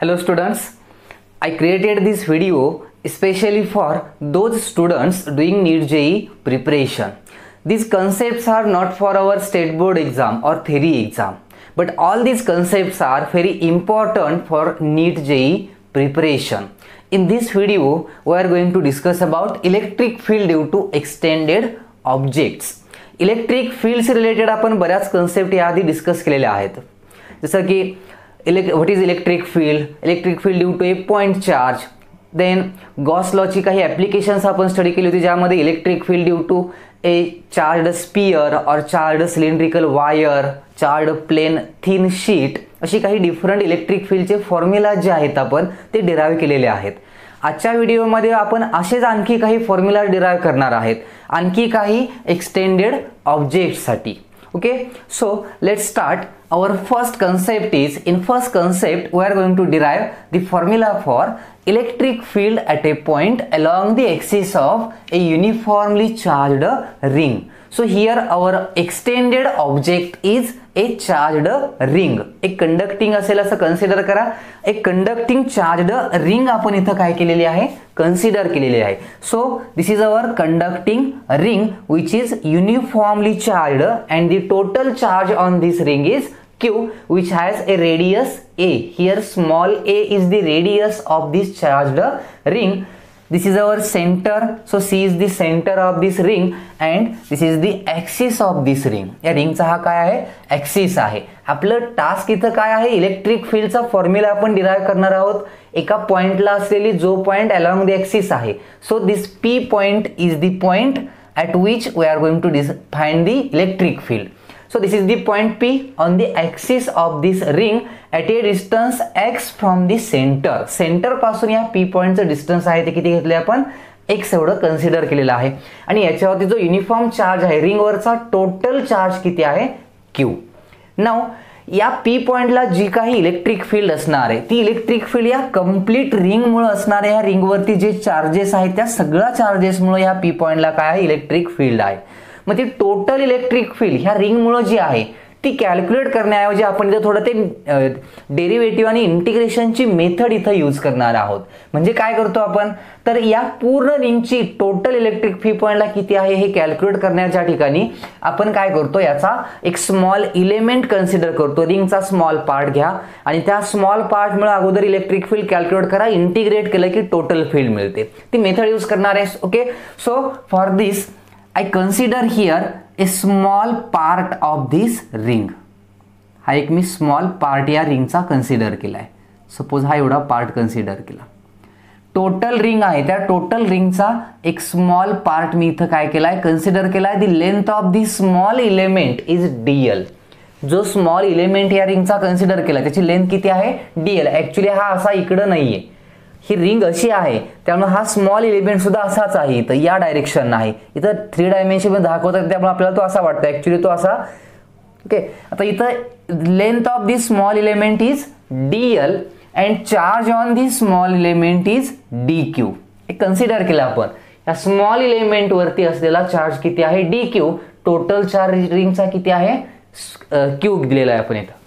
Hello students, I created this video especially for those students doing NEET JEE preparation. These concepts are not for our state board exam or theory exam, but all these concepts are very important for NEET JEE preparation. In this video, we are going to discuss about electric field due to extended objects. Electric field से related आपण बऱ्याच concept याआधी discuss केलेल्या आहेत, जसं की what is electric field due to a point charge. Then Gauss लॉची काही ॲप्लिकेशन्स आपण स्टडी केली होती, ज्यामध्ये electric field due to a charge sphere or charge cylindrical wire, charge plane thin sheet, अशी काही डिफरंट इलेक्ट्रिक फील्डचे फॉर्म्युला जे आहेत आपण ते डिराइव्ह केलेले आहेत. आजच्या व्हिडिओमध्ये आपण असेच आणखी काही फॉर्म्युला डिराइव्ह करणार आहेत, आणखी काही एक्सटेंडेड ऑब्जेक्ट्ससाठी. Okay, so let's start. Our first concept is, in first concept we are going to derive the formula for electric field at a point along the axis of a uniformly charged ring. So here our extended object is a charged ring. एक conducting असेल असं consider करा. एक conducting charged ring आपण इथं काय केलेली आहे, कन्सिडर केलेली आहे. So this is our conducting ring which is uniformly charged and the total charge on this ring is Q, which has a radius A. Here small a is the radius of this charged ring. This is our center, so C is the center of this ring and this is the axis of this ring. या रिंगचा हा काय आहे, axis आहे. आपलं task इथं काय आहे, इलेक्ट्रिक फील्डचा फॉर्म्युला आपण डिराइव्ह करणार आहोत. एका पॉइंटला असलेली जो पॉइंट अलॉंग द ॲक्सिस आहे, so this P point is the point at which we are going to find the electric field. So this is the point P on the axis of this ring at a distance x from the center. Center पासून या P पॉइंटचं distance आहे ते किती घेतले आपण, x एवढं consider केलेलं आहे. आणि याच्यावरती जो युनिफॉर्म चार्ज आहे रिंगवरचा टोटल चार्ज किती आहे, Q. नाउ या P पॉइंटला जी काही इलेक्ट्रिक फील्ड असणार आहे, ती इलेक्ट्रिक फील्ड या कंप्लीट रिंगमुळे असणार आहे. या रिंगवरती जे चार्जेस आहेत त्या सगळ्या चार्जेसमुळे या P पॉइंटला काय आहे, इलेक्ट्रिक फील्ड आहे. मग ती टोटल इलेक्ट्रिक फील्ड ह्या रिंगमुळे जी आहे ती कॅल्क्युलेट करण्याऐवजी आपण इथं थोडं ते डेरिव्हेटिव्ह आणि इंटिग्रेशनची मेथड इथं यूज करणार आहोत. म्हणजे काय करतो आपण, तर या पूर्ण रिंगची टोटल इलेक्ट्रिक फील्ड पॉइंटला किती आहे हे कॅल्क्युलेट करण्याच्या ठिकाणी आपण काय करतो, याचा एक स्मॉल इलेमेंट कन्सिडर करतो. रिंगचा स्मॉल पार्ट घ्या आणि त्या स्मॉल पार्टमुळे अगोदर इलेक्ट्रिक फील्ड कॅल्क्युलेट करा. इंटिग्रेट केलं की टोटल फील्ड मिळते. ती मेथड यूज करणार आहे. Okay, so for this I consider here a small part of this ring. हा एक मी स्मॉल पार्ट या रिंगचा कन्सिडर केलाय. सपोज हा एवढा पार्ट कन्सिडर केला. टोटल रिंग आहे, त्या टोटल रिंगचा एक स्मॉल पार्ट मी इथं काय केलाय, कन्सिडर केलाय. The length of the small element is DL. जो स्मॉल इलेमेंट या रिंगचा कन्सिडर केला त्याची लेंथ किती आहे, DL. ऍक्च्युली हा असा इकडं नाहीये, ही रिंग अशी आहे, त्यामुळे हा स्मॉल एलिमेंट सुद्धा असाच आहे. इथं या डायरेक्शन आहे, इथं 3 डायमेन्शन मध्ये दाखवतात त्यामुळे आपल्याला तो असा वाटतो, ऍक्च्युली तो असा. ओके, आता इथं length of this small element is DL and charge on this small element is DQ. हे कन्सिडर केलं आपण. या स्मॉल एलिमेंट वरती असलेला चार्ज किती आहे, DQ. टोटल चार्ज रिंगचा किती आहे, Q दिलेला आहे आपण इथं.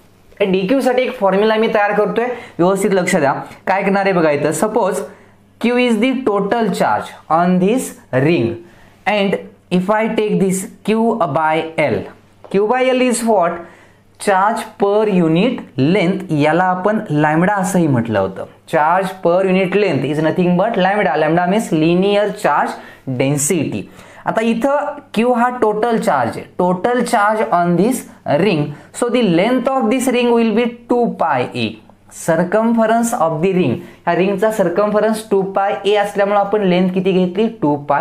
DQ साठी एक फॉर्म्युला मी तयार करतोय, व्यवस्थित लक्ष द्या. काय करणार आहे बघा इथं. Suppose Q is the total charge on this ring and if I take this Q by L. Q by L is what, charge per unit length. याला आपण लॅम्बडा असंही म्हटलं होतं. Charge per unit length is nothing but lambda. Lambda means linear charge density. आता इथं Q हा total charge आहे, total charge on this ring. So the length of this ring will be 2πa. Circumference of the ring, ह्या रिंगचा circumference 2πa असल्यामुळे आपण length किती घेतली, 2πa.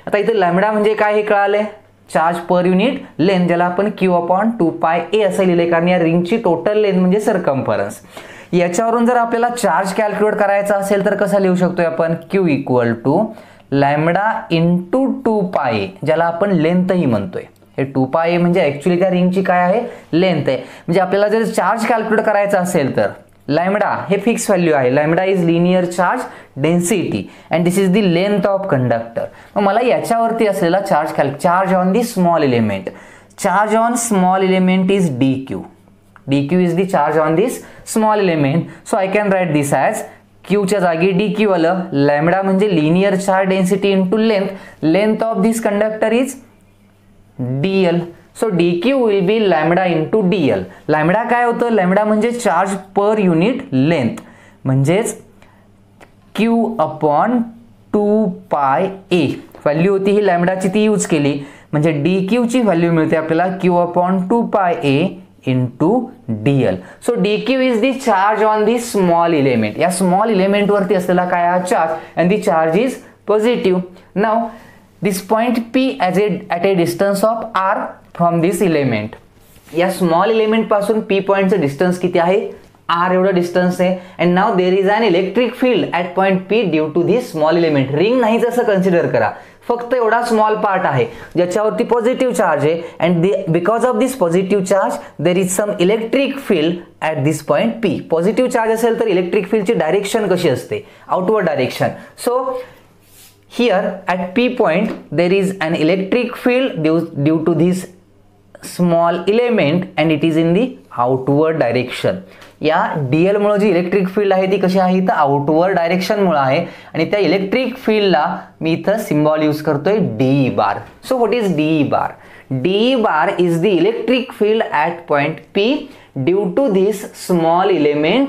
आता इथं लॅम्बडा म्हणजे काय हे कळालंय, चार्ज पर युनिट लेंथ, ज्याला आपण Q/2πa असं लिहिले, कारण या रिंगची टोटल लेंथ म्हणजे सर्कम्फरन्स. याच्यावरून जर आपल्याला चार्ज कॅल्क्युलेट करायचा असेल तर कसा लिहू शकतोय आपण, Q equal to lambda into 2πa, ज्याला आपण लेंथही म्हणतोय. हे 2πa म्हणजे ऍक्च्युली त्या रिंगची काय आहे, लेंथ आहे. म्हणजे आपल्याला जर चार्ज कॅल्क्युलेट करायचा असेल तर लॅम्बडा हे फिक्स व्हॅल्यू आहे. Lambda is linear charge density and this is the length of conductor. मग मला याच्यावरती असलेला charge on the small element, charge on small element is DQ. dq is the charge on this small element. So I can write this as q च्या जागी dq आलं. Lambda म्हणजे linear charge density into length of this conductor is dl. So dq will be lambda into dl. Lambda काय होतं, lambda म्हणजे charge per unit length, म्हणजेच q upon 2 a value होती ही लॅम्बडाची, ती यूज केली म्हणजे dq ची व्हॅल्यू मिळते आपल्याला q upon 2 a into dl. So dq is the charge on the small element. या स्मॉल एलिमेंट वरती असलेला काय हा charge, and the charge is positive. Now this point p at a distance of r from this element. या small element पासून p पॉइंटचं distance किती आहे, r एवढं डिस्टन्स आहे. And now there is an electric field at point p due to this small element. Ring नाही जसं consider करा, फक्त एवढा स्मॉल पार्ट आहे ज्याच्यावरती पॉझिटिव्ह चार्ज आहे. And because of this positive charge there is some electric field at this point p. Positive charge असेल तर इलेक्ट्रिक फील्डची डायरेक्शन कशी असते, outward direction. So here at p point there is an electric field due to this small element and it is in the outward direction. या dl मुळे जी electric field आहे ती कशी आहे, तर आउटवर्ड डायरेक्शन मुळे आहे. आणि त्या इलेक्ट्रिक फील्डला मी इथं सिम्बॉल यूज करतोय d bar. So what is d bar? d bar is the electric field at point p due to this small element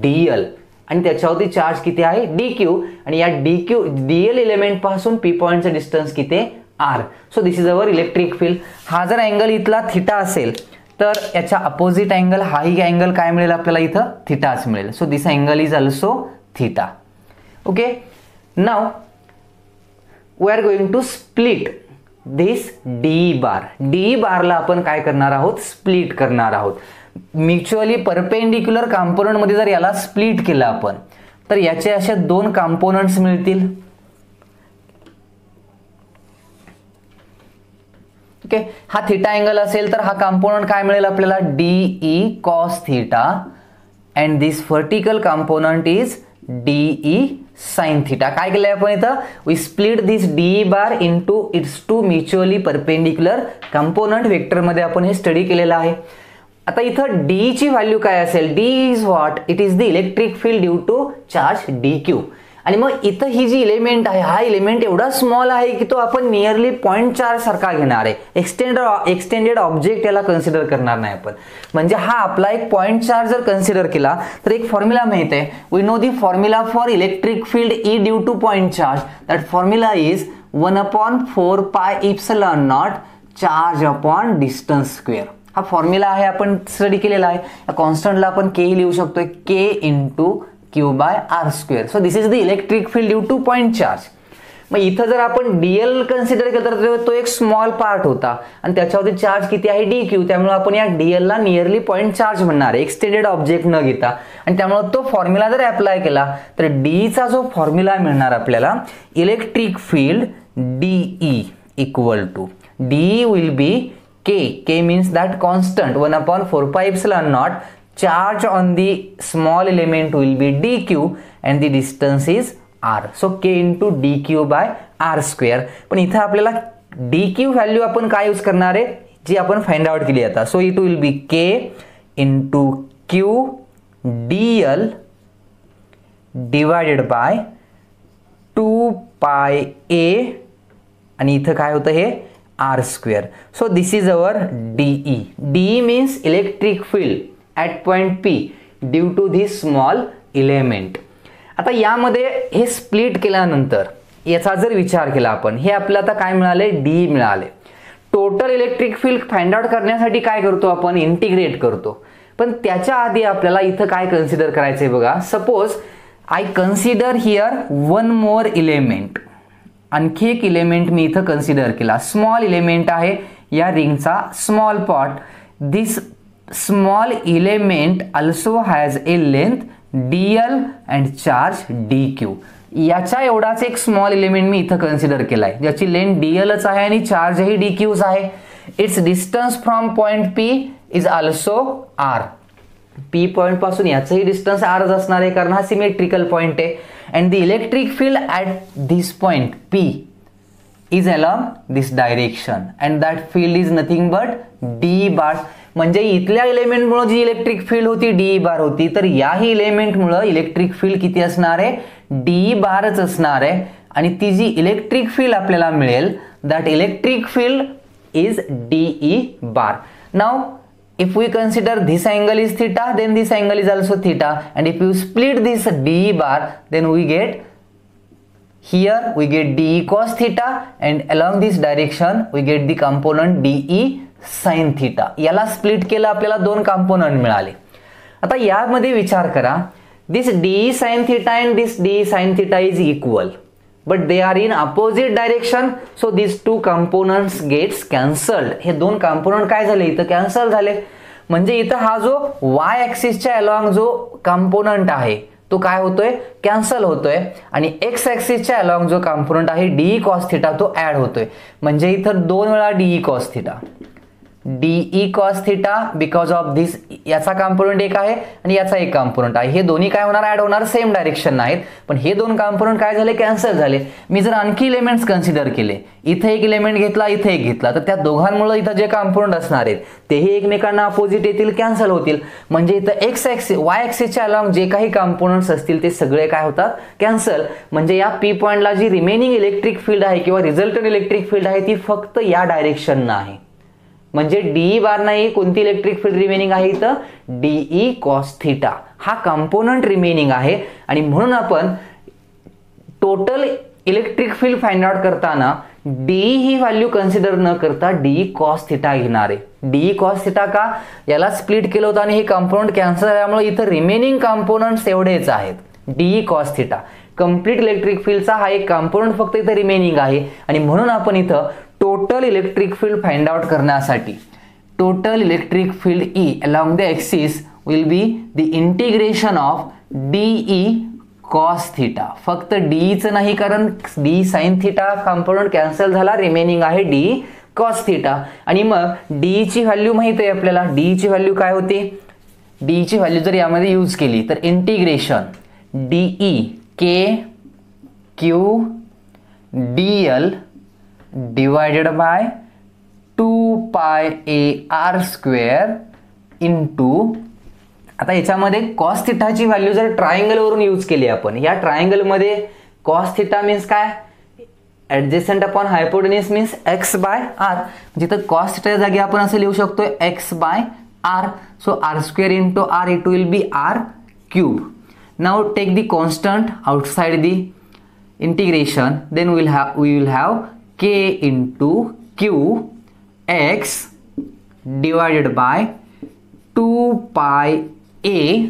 dl. आणि त्याच्यावरती चार्ज किती आहे dq. आणि या dl एलिमेंट पासून p पॉइंटचं डिस्टन्स किती आहे r. So this is our electric field. हा जर अँगल इथला थिटा असेल तर याच्या अपोजिट अँगल हाही अँगल काय मिळेल आपल्याला, इथं थिटाच मिळेल. So this angle is also theta. Okay, now we are going to split this d bar. d बारला आपण काय करणार आहोत, स्प्लिट करणार आहोत. म्युच्युअली परपेंडिक्युलर कंपोनंट मध्ये जर याला स्प्लिट केलं आपण तर याचे असे दोन कंपोनंट्स मिळतील. ओके, हा थिटा अँगल असेल तर हा कंपोनंट काय मिळेल आपल्याला, de cos theta. And this vertical component is de sin theta. काय केलंय आपण इथं, we split this d bar into its two mutually perpendicular component. Vector मध्ये आपण हे स्टडी केलेलं आहे. आता इथं d ची व्हॅल्यू काय असेल, d is what, it is the electric field due to charge dq. आणि मग इथं ही जी एलिमेंट आहे हा एलिमेंट एवढा स्मॉल आहे की तो आपण नियरली पॉइंट चार्ज सारखा घेणार आहे. एक्सटेंडेड ऑब्जेक्ट याला कन्सिडर करणार नाही आपण. म्हणजे हा आपला एक पॉइंट चार्ज जर कन्सिडर केला तर एक फॉर्म्युला माहित आहे, we know the formula for electric field E due to point charge. That formula is 1/4 pi epsilon not charge upon distance square. हा फॉर्म्युला आहे, आपण स्टडी केलेला आहे. या कॉन्स्टंटला आपण k लिहू शकतोय, k into q by r square. So this is the electric field due to point charge. मग इथं जर आपण dl कन्सिडर केलं तर तो एक स्मॉल पार्ट होता आणि त्याच्यावरती चार्ज किती आहे dq. त्यामुळे आपण या dl ला नियरली पॉइंट चार्ज म्हणणार आहे, एक्सटेंडेड ऑब्जेक्ट न घेता. आणि त्यामुळे तो फॉर्म्युला जर अप्लाय केला तर d चा जो फॉर्म्युला मिळणार आपल्याला, electric field de equal to d will be k means that constant 1/4 pi epsilon naught. Charge on the small element will be dq and the distance is r. So k into dq by r square. पण इथं आपल्याला dq value आपण काय use करणार आहे, जी आपण find out केली आता. So it will be k into q dl divided by 2 pi a आणि इथं काय होतं हे r square. So this is our DE. DE means electric field at point P due to this small element. आता यामध्ये हे split केल्यानंतर याचा जर विचार केला आपण, हे आपल्याला आता काय मिळाले, D मिळाले. Total electric field find out करण्यासाठी काय करतो आपण, इंटिग्रेट करतो. पण त्याच्या आधी आपल्याला इथं काय कन्सिडर करायचंय बघा. Suppose I consider here one more element. आणखी एक इलेमेंट मी इथं कन्सिडर केला, स्मॉल इलेमेंट आहे या रिंगचा small part. This small element also has a length dl and charge dq. याच्या एवढाच एक स्मॉल इलेमेंट मी इथं कन्सिडर केलाय ज्याची लेंथ dlच आहे आणि चार्जही dqच आहे. It's distance from point p is also r. p point पासून याचंही डिस्टन्स r असणार आहे कारण हा सिमेट्रिकल पॉइंट आहे. And the electric field at this point P is along this direction and that field is nothing but D bar. म्हणजे इथल्या एलिमेंटमुळे जी electric field होती डी बार होती, तर याही एलिमेंटमुळे इलेक्ट्रिक फील्ड किती असणार आहे, डी बारच असणार आहे. आणि ती जी इलेक्ट्रिक फील्ड आपल्याला मिळेल, that electric field is D E bar. Now if we consider this angle is theta, then this angle is also theta, and if you split this DE bar, then we get here we get DE cos theta, and along this direction we get the component DE sin theta. याला split केलं आपल्याला दोन component मिळाले. आता यामध्ये विचार करा, this DE sin theta and this DE sin theta is equal, but they are in opposite direction, so these two components gets cancelled. हे दोन कंपोनंट काय झाले, इथं कॅन्सल झाले. म्हणजे इथं हा जो y ऍक्सिसच्या अलॉंग जो कंपोनंट आहे तो काय होतोय, कॅन्सल होतोय. आणि x ऍक्सिसच्या अलॉंग जो कंपोनंट आहे DE cos थीटा तो ऍड होतोय. म्हणजे इथं दोन वेळा DE cos theta, DE cos theta because of this, याचा कंपोनंट एक आहे आणि याचा एक कंपोनंट आहे. हे दोन्ही काय होणार, ऍड होणार, सेम डायरेक्शन आहेत, पण हे दोन कंपोनंट काय झाले, कॅन्सल झाले. मी जर आणखी एलिमेंट्स कन्सिडर केले, इथे एक एलिमेंट घेतला, इथे एक घेतला, तर त्या दोघांमुळे इथं जे कंपोनंट असणार आहेत तेही एकमेकांना अपोजिट येतील, कॅन्सल होतील. म्हणजे इथं एक्स ऍक्सिस y ऍक्सिसच्या अलॉंग जे काही कंपोनंट्स असतील ते सगळे काय होतात, कॅन्सल. म्हणजे या पी पॉइंटला जी रिमेनिंग इलेक्ट्रिक फील्ड आहे किंवा रिझल्टंट इलेक्ट्रिक फील्ड आहे ती फक्त या डायरेक्शननं आहे. म्हणजे डीई बार नाही, कोणती इलेक्ट्रिक फील्ड रिमेनिंग आहे इथं, डीई कॉस थीटा हा कंपोनंट रिमेनिंग आहे. आणि म्हणून आपण total electric field find out करताना डीई ही व्हॅल्यू कन्सिडर न करता डीई कॉस थीटा घेणार आहे. डीई कॉस थीटा का, याला स्प्लिट केलं होतं आणि हे कंपोनंट कॅन्सल झाल्यामुळे इथं रिमेनिंग कंपोनंट्स एवढेच आहेत, D E cos theta. Complete electric फील्डचा हा एक कंपोनंट फक्त इथं रिमेनिंग आहे. आणि म्हणून आपण इथं total electric field find out करण्यासाठी total electric field E along the axis will be the integration of DE cos theta. फक्त DE च नाही, कारण D sin theta component cancel झाला, रिमेनिंग आहे DE cos theta. आणि मग DE ची व्हॅल्यू माहित आहे आपल्याला, DE ची व्हॅल्यू काय होती, DE ची व्हॅल्यू जर यामध्ये यूज केली तर integration DE K Q DL divided by 2 pi a r square into, आता याच्यामध्ये cos theta ची व्हॅल्यू जर ट्रायंगल वरून यूज केली आपण, या ट्रायंगल मध्ये cos theta मीन्स काय, adjacent upon hypotenuse means x by r. जिथं cos theta जागी आपण असं लिहू शकतो x by r. So r square into r, it will be r cube. Now take the constant outside the integration, then we will have k into q x divided by 2 pi a.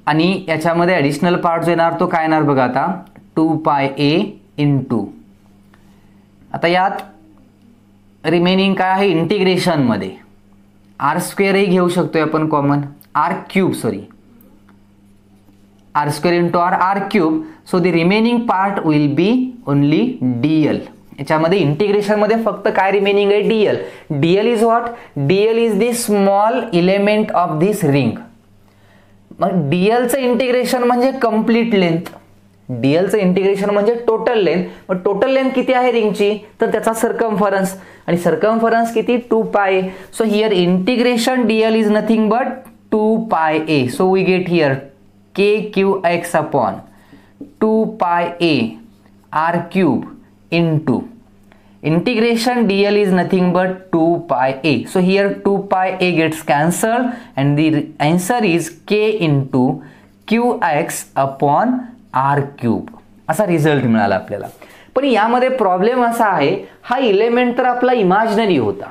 आणि याच्यामध्ये additional part जो येणार तो काय येणार बघा आता, 2 pi a into, आता यात रिमेनिंग काय आहे, इंटिग्रेशन मध्ये आर स्क्वेअरही घेऊ शकतोय आपण common, R cube, sorry r square into r cube. So the remaining part will be only dl. याच्यामध्ये इंटिग्रेशन मध्ये फक्त काय रिमेनिंग आहे, dl. dl is what? dl is the small element of this ring. मग dl चं integration म्हणजे complete length, dl चं integration म्हणजे टोटल लेंथ. मग टोटल लेंथ किती आहे रिंगची, तर त्याचा सर्कम्फरन्स, आणि सर्कम्फरन्स किती, 2 pi. So here integration dl is nothing but 2 pi a. So we get here kqx upon 2 pi a r cube into integration dl is nothing but 2 pi a. So here 2 pi a gets cancelled and the answer is k into qx upon r cube. असा result मिळाला आपल्याला. पण यामध्ये problem असा आहे, हा element तर आपला इमॅजिनरी होता.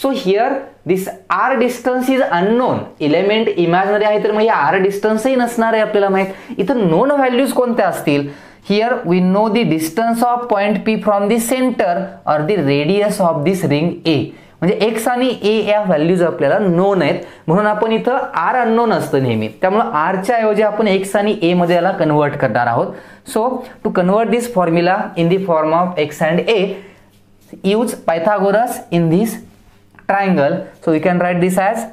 So here this R distance is unknown, element imaginary आहे तर मग आर डिस्टन्सही नसणार आहे आपल्याला माहित. इथं नोन व्हॅल्यूज कोणत्या असतील, here we know the distance of point P from the centre or the radius of this ring a. म्हणजे एक्स आणि ए या व्हॅल्यूज आपल्याला नोन आहेत, म्हणून आपण इथं आर अननोन असतं नेहमी, त्यामुळे आरच्या ऐवजी आपण एक्स आणि ए मध्ये याला कन्वर्ट करणार आहोत. So to convert this formula in the form of X and A, use Pythagoras in this triangle. So we can write this as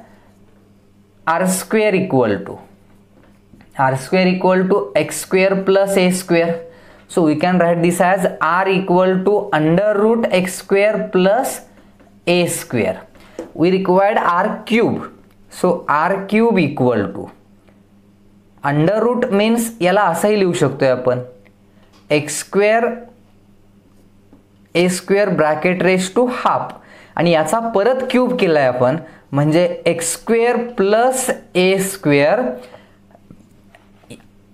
r square equal to x square plus a square. So we can write this as r equal to under root x square plus a square. we required r cube. So r cube equal to under root means याला असंही लिहू शकतोय आपण X square A square bracket raise to half आणि याचा परत cube केलाय आपण म्हणजे X square plus A square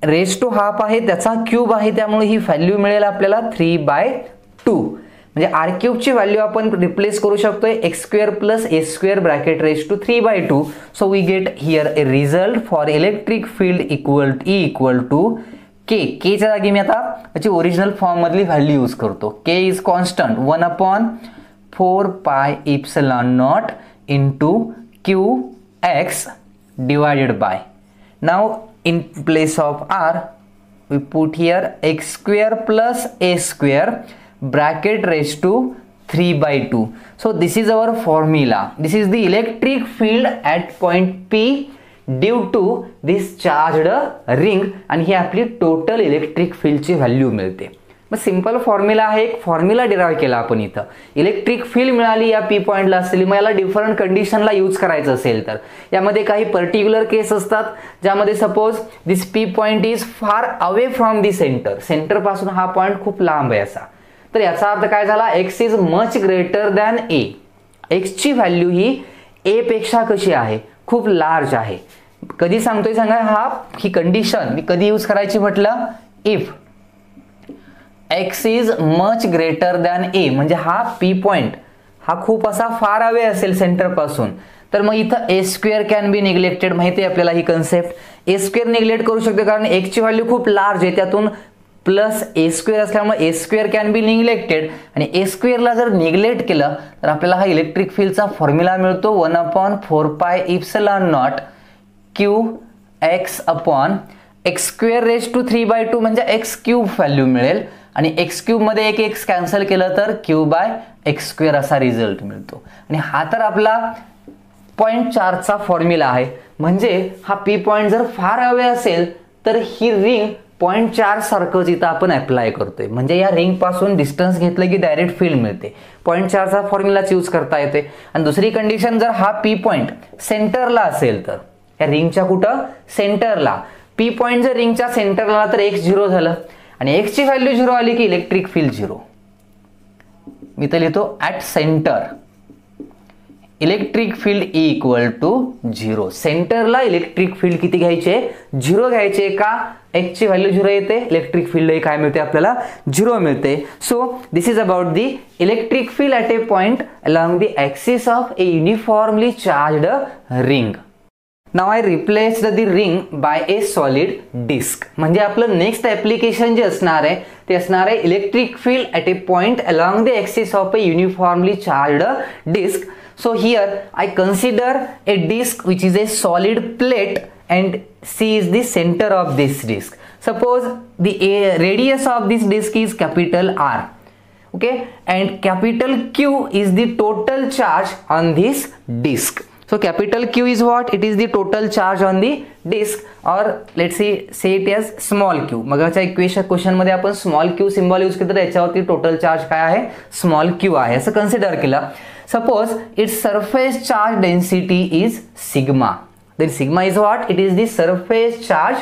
raise to half आहे त्याचा क्यूब आहे त्यामुळे ही व्हॅल्यू मिळेल आपल्याला 3/2 म्हणजे आर क्यूबची व्हॅल्यू आपण रिप्लेस करू शकतोय x square plus A square bracket raise to 3/2. So we get here a result for electric field equal to k. केच्या जागी मी आता याची ओरिजिनल फॉर्म मधली व्हॅल्यू यूज करतो. K is constant 1/4 pi epsilon nought into q x divided by. Now in place of r we put here x square plus a square bracket raised to 3/2. So this is our formula. This is the electric field at point P due to this charged ring and ही आपली total electric field ची value मिळते. मग simple formula आहे एक formula derive केला आपण इथं. Electric field मिळाली या पी पॉइंटला असलेली मग याला डिफरंट कंडिशनला यूज करायचं असेल तर यामध्ये काही पर्टिक्युलर केस असतात ज्यामध्ये suppose this P point is far away from the centre पासून हा पॉइंट खूप लांब आहे असा तर याचा अर्थ काय झाला x is much greater than a. एक्सची व्हॅल्यू ही ए पेक्षा कशी आहे खूप लार्ज आहे. कधी सांगतोय सांगा ही कंडिशन मी कधी यूज करायची म्हटलं if x is much greater than a म्हणजे हा पी पॉइंट हा खूप असा फार अवे असेल सेंटर पासून तर मग इथं ए स्क्वेअर कॅन बी निग्लेक्टेड. माहिती आहे आपल्याला ही कन्सेप्ट ए स्क्वेअर निग्लेक्ट करू शकते कारण x ची व्हॅल्यू खूप लार्ज आहे त्यातून प्लस ए स्क्वेअर असल्यामुळे ए स्क्वेअर कॅन बी निग्लेक्टेड आणि ए स्क्वेअरला जर निग्लेक्ट केलं तर आपल्याला हा इलेक्ट्रिक फील्डचा फॉर्म्युला मिळतो 1/4 pi epsilon not Q x upon X square raise to 3/2 म्हणजे एक्स क्यूब व्हॅल्यू मिळेल आणि एक्स क्यूब मध्ये एक एक्स कॅन्सल केलं तर क्यू बाय एक्स स्क्वेअर असा रिझल्ट मिळतो. आणि हा तर आपला 0.4 चा फॉर्म्युला आहे म्हणजे हा पी पॉइंट जर फार अवे असेल तर ही रिंग 0.4 सारखंच इथं आपण अप्लाय करतोय म्हणजे या रिंग पासून डिस्टन्स घेतलं की डायरेक्ट फील्ड मिळते. 0.4 चा फॉर्म्युलाच यूज करता येते. आणि दुसरी कंडिशन जर हा पी पॉइंट सेंटरला असेल तर या रिंगच्या कुठं सेंटरला पी पॉइंट जर रिंगच्या सेंटरला तर एक्स 0 झालं आणि एक्स ची व्हॅल्यू 0 आली की इलेक्ट्रिक फील्ड 0. मी तर लिहितो at centre electric field equal to 0. सेंटरला इलेक्ट्रिक फील्ड किती घ्यायचे 0 घ्यायचे का एक्स ची व्हॅल्यू 0 येते इलेक्ट्रिक फील्ड काय मिळते आपल्याला 0 मिळते. So this is about the electric field at a point along the axis of a uniformly charged ring. Now I replaced the ring by a solid disk. म्हणजे आपलं next application जे असणार आहे ते असणार आहे electric field at a point along the axis of a uniformly charged disc. So here I consider a disk which is a solid plate and C is the center of this disk. Suppose the radius of this disk is capital R. Okay, and capital Q is the total charge on this disk. So capital Q is what? It is the total charge on the disk or let's say it as small q. मगाच्या question मध्ये आपण small q symbol use केलं तर याच्यावरती total charge काय आहे small q आहे असं कन्सिडर केलं. Suppose its surface charge density is sigma. Then sigma is what? It is the surface charge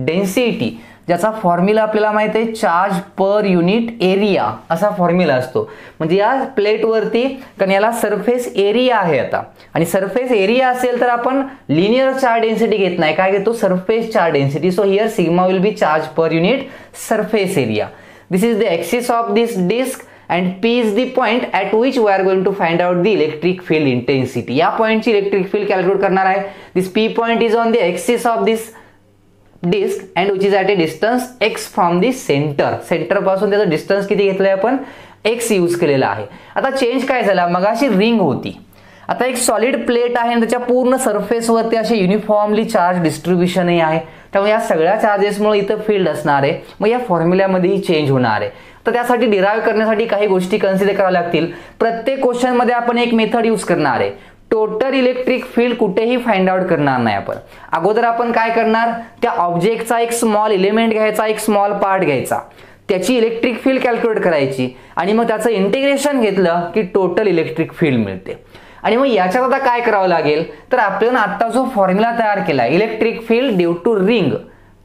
density ज्याचा फॉर्म्युला आपल्याला माहिती आहे चार्ज पर युनिट एरिया असा फॉर्म्युला असतो. म्हणजे या प्लेटवरती कारण याला सरफेस एरिया आहे आता आणि सरफेस एरिया असेल तर आपण लिनियर चार्ज डेन्सिटी घेत नाही काय घेतो surface charge density. So here sigma will be charge per unit surface area. This is the axis of this disc and P is the point at which we are going to find out the electric field intensity. या पॉइंटची electric field calculate करणार आहे. दिस P point is on the axis of this disk and which is at a distance x from the center. Centre पासून त्याचा distance किती घेतलाय आपण x use केलेला आहे. आता चेंज काय झाला मगाशी रिंग होती आता एक सॉलिड प्लेट आहे आणि त्याच्या पूर्ण सरफेस वरती असे युनिफॉर्मली चार्ज डिस्ट्रीब्युशनही आहे त्यामुळे या सगळ्या चार्जेसमुळे इथं फील्ड असणार आहे. मग या फॉर्म्युल्यामध्येही चेंज होणार आहे. तर त्यासाठी डिराइव्ह करण्यासाठी काही गोष्टी कन्सिडर कराव्या लागतील. प्रत्येक क्वेश्चन मध्ये आपण एक मेथड यूज करणार आहे. टोटल इलेक्ट्रिक फील्ड कुठेही फाइंड आउट करणार नाही आपण. अगोदर आपण काय करणार त्या ऑब्जेक्टचा एक स्मॉल एलिमेंट घ्यायचा एक स्मॉल पार्ट घ्यायचा त्याची इलेक्ट्रिक फील्ड कॅल्क्युलेट करायची आणि मग त्याचं इंटिग्रेशन घेतलं की टोटल इलेक्ट्रिक फील्ड मिळते. आणि मग याच्यात आता काय करावं लागेल तर आपण आता जो फॉर्म्युला तयार केला electric field due to ring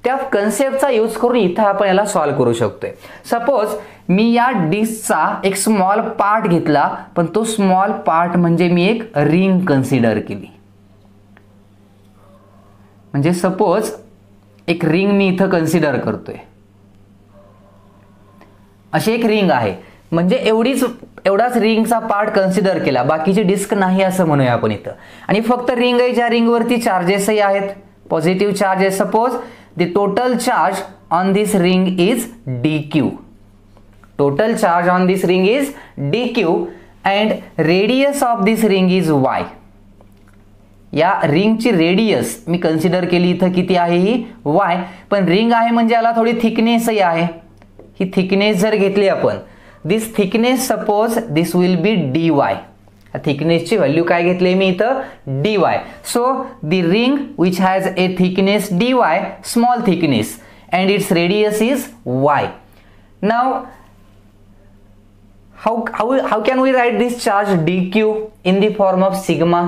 त्या कन्सेप्टचा यूज करून इथं आपण याला सॉल्व्ह करू शकतोय. सपोज मी या डिस्कचा एक स्मॉल पार्ट घेतला, पण तो स्मॉल पार्ट म्हणजे मी एक रिंग कन्सिडर केली. म्हणजे सपोज एक रिंग मी इथं कन्सिडर करतोय, अशी एक रिंग आहे, म्हणजे एवढाच रिंगचा पार्ट कन्सिडर केला, बाकीची डिस्क नाही असं म्हणूया आपण इथं. आणि फक्त रिंग आहे, ज्या रिंगवरती चार्जेसही आहेत, positive charges. Suppose the total charge on this ring is dq. Total charge on this ring is dq and radius of this ring is y. या रिंगची रेडियस मी कन्सिडर केली इथं किती आहे ही y, पण रिंग आहे म्हणजे याला थोडी थिकनेसही आहे. ही थिकनेस जर घेतली आपण, this thickness suppose this will be dy. थिकनेसची व्हॅल्यू काय घेतली मी इथं dy. So the ring which has a thickness dy, small thickness, and its radius is y. Now how can we write this charge dq in the form of sigma?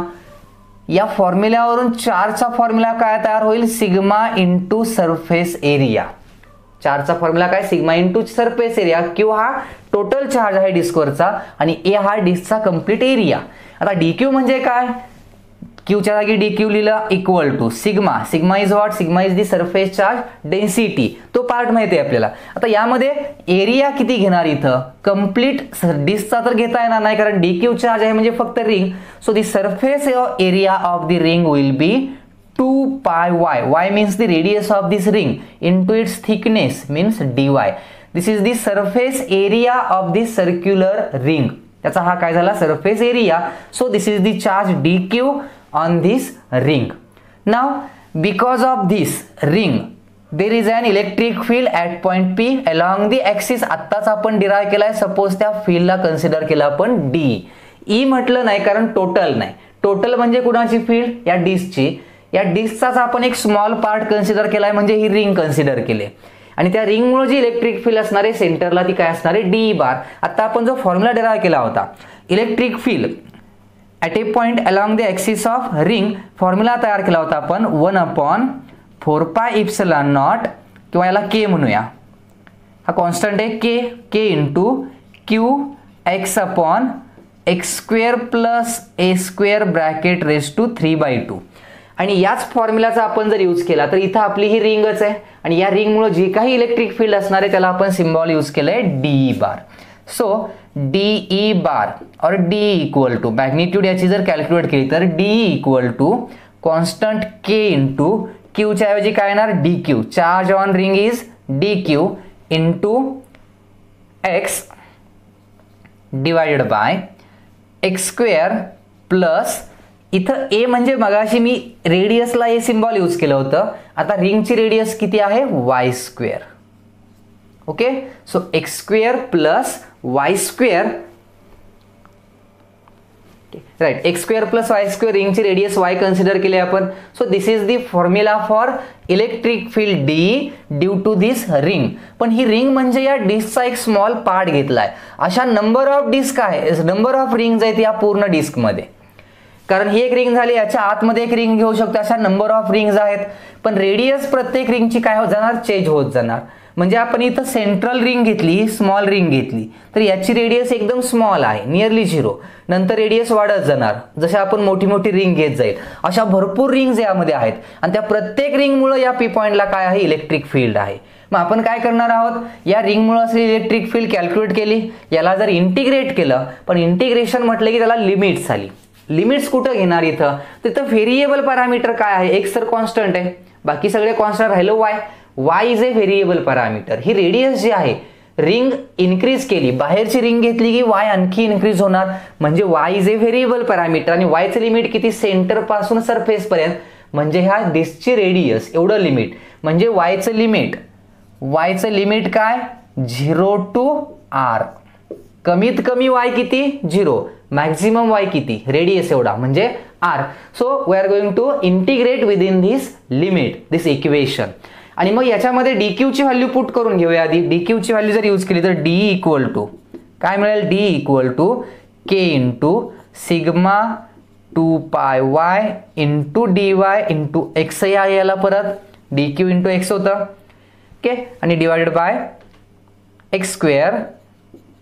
या फॉर्म्युल्यावरून चार्जचा formula काय तयार होईल, sigma into surface area. चार्जचा formula काय, sigma into surface area. Q हा total charge आहे डिस्कवरचा आणि ए हा डिस्कचा कंप्लीट एरिया. आता डीक्यू म्हणजे काय, क्यूच्या जागी डीक्यू लिहिलं equal to sigma. Sigma is what, sigma is the surface charge density. तो पार्ट माहिती आहे आपल्याला. आता यामध्ये एरिया किती घेणार इथं, कंप्लीट डिस्कचा तर घेता येणार नाही कारण डीक्यू चार्ज आहे म्हणजे फक्त ring. So the surface area of the ring will be 2 pi y. Y means the radius of this ring into its thickness means dy. This is the surface area of this circular ring. त्याचा हा काय झाला surface area. So this is the charge dq on this ring. Now because of this ring there is an electric field at point P along the axis. आत्ताच आपण derive केलाय. Suppose त्या फील्डला consider केला आपण d. E म्हटलं नाही कारण total नाही. टोटल म्हणजे कुणाची फील्ड, या डिस्कची. या डिस्कचाच आपण एक स्मॉल पार्ट कन्सिडर केलाय म्हणजे ही रिंग कन्सिडर केले. आणि त्या रिंगमुळे जी इलेक्ट्रिक फील्ड असणार आहे सेंटरला ती काय असणार आहे डी बार. आता आपण जो फॉर्म्युला डिराइव केला होता electric field at a point along the axis of ring, formula तयार केला होता आपण 1/4πε0 किंवा याला के म्हणूया. हा कॉन्स्टंट आहे k into q x upon x² plus a² bracket raise to 3/2. आणि याच फॉर्म्युलाचा आपण जर यूज केला तर इथं आपली ही रिंगच आहे आणि या रिंगमुळे जे काही इलेक्ट्रिक फील्ड असणार आहे त्याला आपण सिम्बॉल यूज केलंय डी बार. सो डीई बार और डी इक्वल टू मॅग्निट्यूड याची जर कॅल्क्युलेट केली तर D equal to constant k into क्यूच्या ऐवजी काय येणार D q. Charge on ring is D q into x divided by x² plus इथं ए म्हणजे मगाशी मी रेडियसला ए सिम्बॉल यूज केलं होतं. आता रिंगची रेडियस किती आहे y². Okay, so x² plus y². Right, x² plus y² रिंगची रेडियस y कन्सिडर केली आपण. So this is the formula for electric field D due to this ring. पण ही रिंग म्हणजे या डिस्कचा एक स्मॉल पार्ट घेतलाय. अशा नंबर ऑफ डिस्क आहे, नंबर ऑफ रिंग्स आहेत या पूर्ण डिस्कमध्ये. कारण ही एक रिंग झाली, याच्या आतमध्ये एक रिंग घेऊ शकतो, अशा नंबर ऑफ रिंग्स आहेत. पण रेडियस प्रत्येक रिंगची काय होत जाणार, चेंज होत जाणार. म्हणजे आपण इथं सेंट्रल रिंग घेतली, स्मॉल रिंग घेतली तर याची रेडियस एकदम स्मॉल आहे, नियरली 0. नंतर रेडियस वाढत जाणार जसे आपण मोठी मोठी रिंग घेत जाईल. अशा भरपूर रिंग्स यामध्ये आहेत आणि त्या प्रत्येक रिंगमुळे या पी पॉइंटला काय आहे इलेक्ट्रिक फील्ड आहे. मग आपण काय करणार आहोत, या रिंगमुळे असलेली इलेक्ट्रिक फील्ड कॅल्क्युलेट केली. याला जर इंटिग्रेट केलं, पण इंटिग्रेशन म्हटलं की त्याला लिमिट्स आली. लिमिट्स कुठं घेणार इथं, तिथं व्हेरिएबल पॅरामीटर काय आहे, एक्स तर कॉन्स्टंट आहे, बाकी सगळे कॉन्स्टंट राहिलो y. Y is a variable parameter. ही रेडियस जी आहे रिंग इन्क्रीज केली, बाहेरची रिंग घेतली की वाय आणखी इन्क्रीज होणार. म्हणजे Y is a variable parameter आणि वायचं लिमिट किती, सेंटर पासून सरफेस पर्यंत. म्हणजे ह्या डिस्कची रेडियस एवढं लिमिट. म्हणजे वायचं लिमिट काय 0 to r. कमीत कमी वाय किती 0, मॅक्झिमम वाय किती रेडियस एवढा म्हणजे r. So we are going to integrate within this limit, this equation. आणि मग याच्यामध्ये dq ची व्हॅल्यू पुट करून घेऊया आधी. dq ची व्हॅल्यू जर यूज केली तर d इक्वल टू काय मिळेल, d equal to k into sigma 2 pi y into dy into X आहे याला परत dq इंटू एक्स होतं ओके आणि divided by x square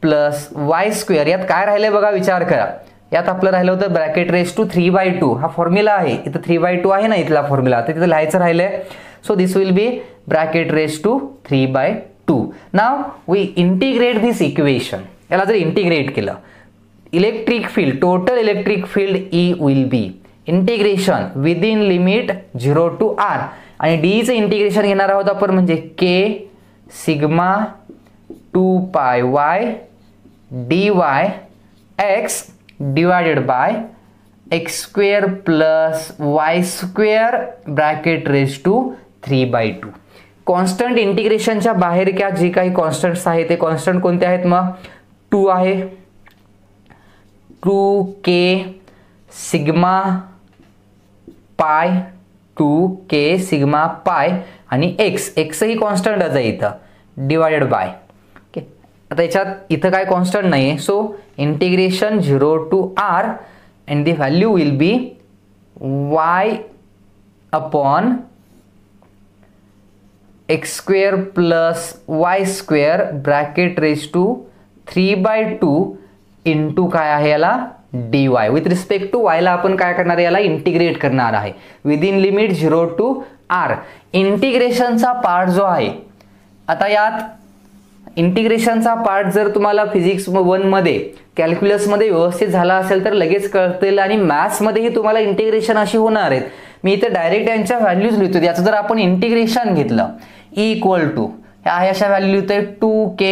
plus Y square. यात काय राहिलंय बघा विचार करा. यात आपलं राहिलं होतं ब्रॅकेट रेस टू 3/2 हा फॉर्म्युला आहे. इथं 3/2 आहे ना इथला फॉर्म्युला तर तिथं लिहायचं राहिलंय. So this will be bracket raise to 3/2. Now we integrate this equation. याला जर इंटिग्रेट केलं electric field total electric field E will be integration within limit 0 to r आणि डीचं इंटिग्रेशन घेणार आहोत आपण म्हणजे k sigma 2 pi y dy x divided by x square plus Y square bracket raise to 3/2. Constant इंटिग्रेशनच्या बाहेर क्या जे काही कॉन्स्टंट्स आहेत ते कॉन्स्टंट कोणते आहेत मग 2 आहे 2k सिग्मा पाय 2k सिग्मा पाय आणि x ही कॉन्स्टंटच आहे इथं डिवायडेड बाय ओके. आता याच्यात इथं काय कॉन्स्टंट नाही आहे so integration 0 to r and the value will be y upon x square plus y square bracket raised to 3/2 into काय आहे याला dy. With respect to y ला आपण काय करणार आहे याला इंटिग्रेट करणार आहे विदिन लिमिट 0 to r. इंटिग्रेशनचा पार्ट जो आहे आता यात इंटिग्रेशनचा पार्ट जर तुम्हाला फिजिक्स 1 मध्ये कॅल्क्युलस मध्ये व्यवस्थित झाला असेल तर लगेच कळतील आणि मॅथ्स मध्येही तुम्हाला इंटिग्रेशन अशी होणार आहेत. मी इथे डायरेक्ट यांच्या व्हॅल्यूज लिहितो. याचं जर आपण इंटिग्रेशन घेतलं E इक्वल टू ह्या अशा व्हॅल्यू लिहितोय 2k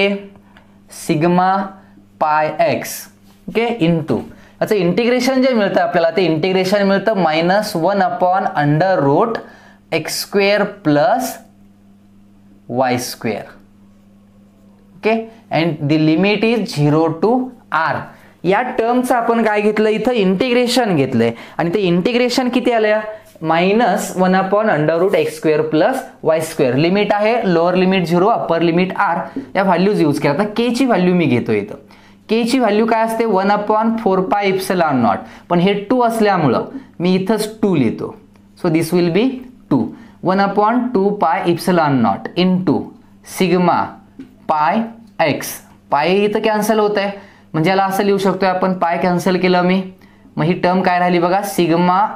sigma pi x okay into याचं इंटिग्रेशन जे मिळतं आपल्याला ते इंटिग्रेशन मिळतं -1/√x² plus y square okay and the limit is 0 to r. या टर्मचं आपण काय घेतलं इथं इंटिग्रेशन घेतलंय आणि ते इंटिग्रेशन किती आलं -1/√x² plus y square. Limit आहे lower limit 0 upper limit r. या व्हॅल्यूज यूज केल्या. आता k ची व्हॅल्यू मी घेतो इथं. k ची व्हॅल्यू काय असते 1/4πε0 पण हे 2 असल्यामुळं मी इथंच 2 लिहितो. So this will be 2 1/2πε0 into sigma pi x. पाय इथं कॅन्सल होत आहे म्हणजे याला असं लिहू शकतोय आपण पाय कॅन्सल केलं मी मग ही टर्म काय राहिली बघा sigma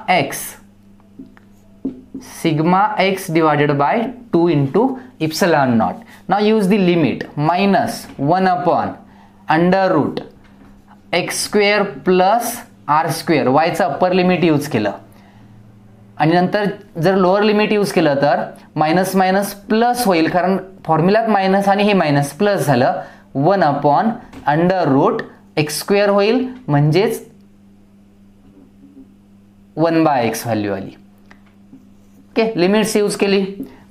x divided by 2 into ε0. Now use the limit -1/√x² plus r² वायचं अप्पर लिमिट यूज केलं आणि नंतर जर लोअर लिमिट यूज केलं तर मायनस मायनस प्लस होईल कारण फॉर्म्युलात मायनस आणि हे मायनस प्लस झालं 1/√x² होईल म्हणजेच 1/x व्हॅल्यू आली ओके. लिमिट्स यूज केली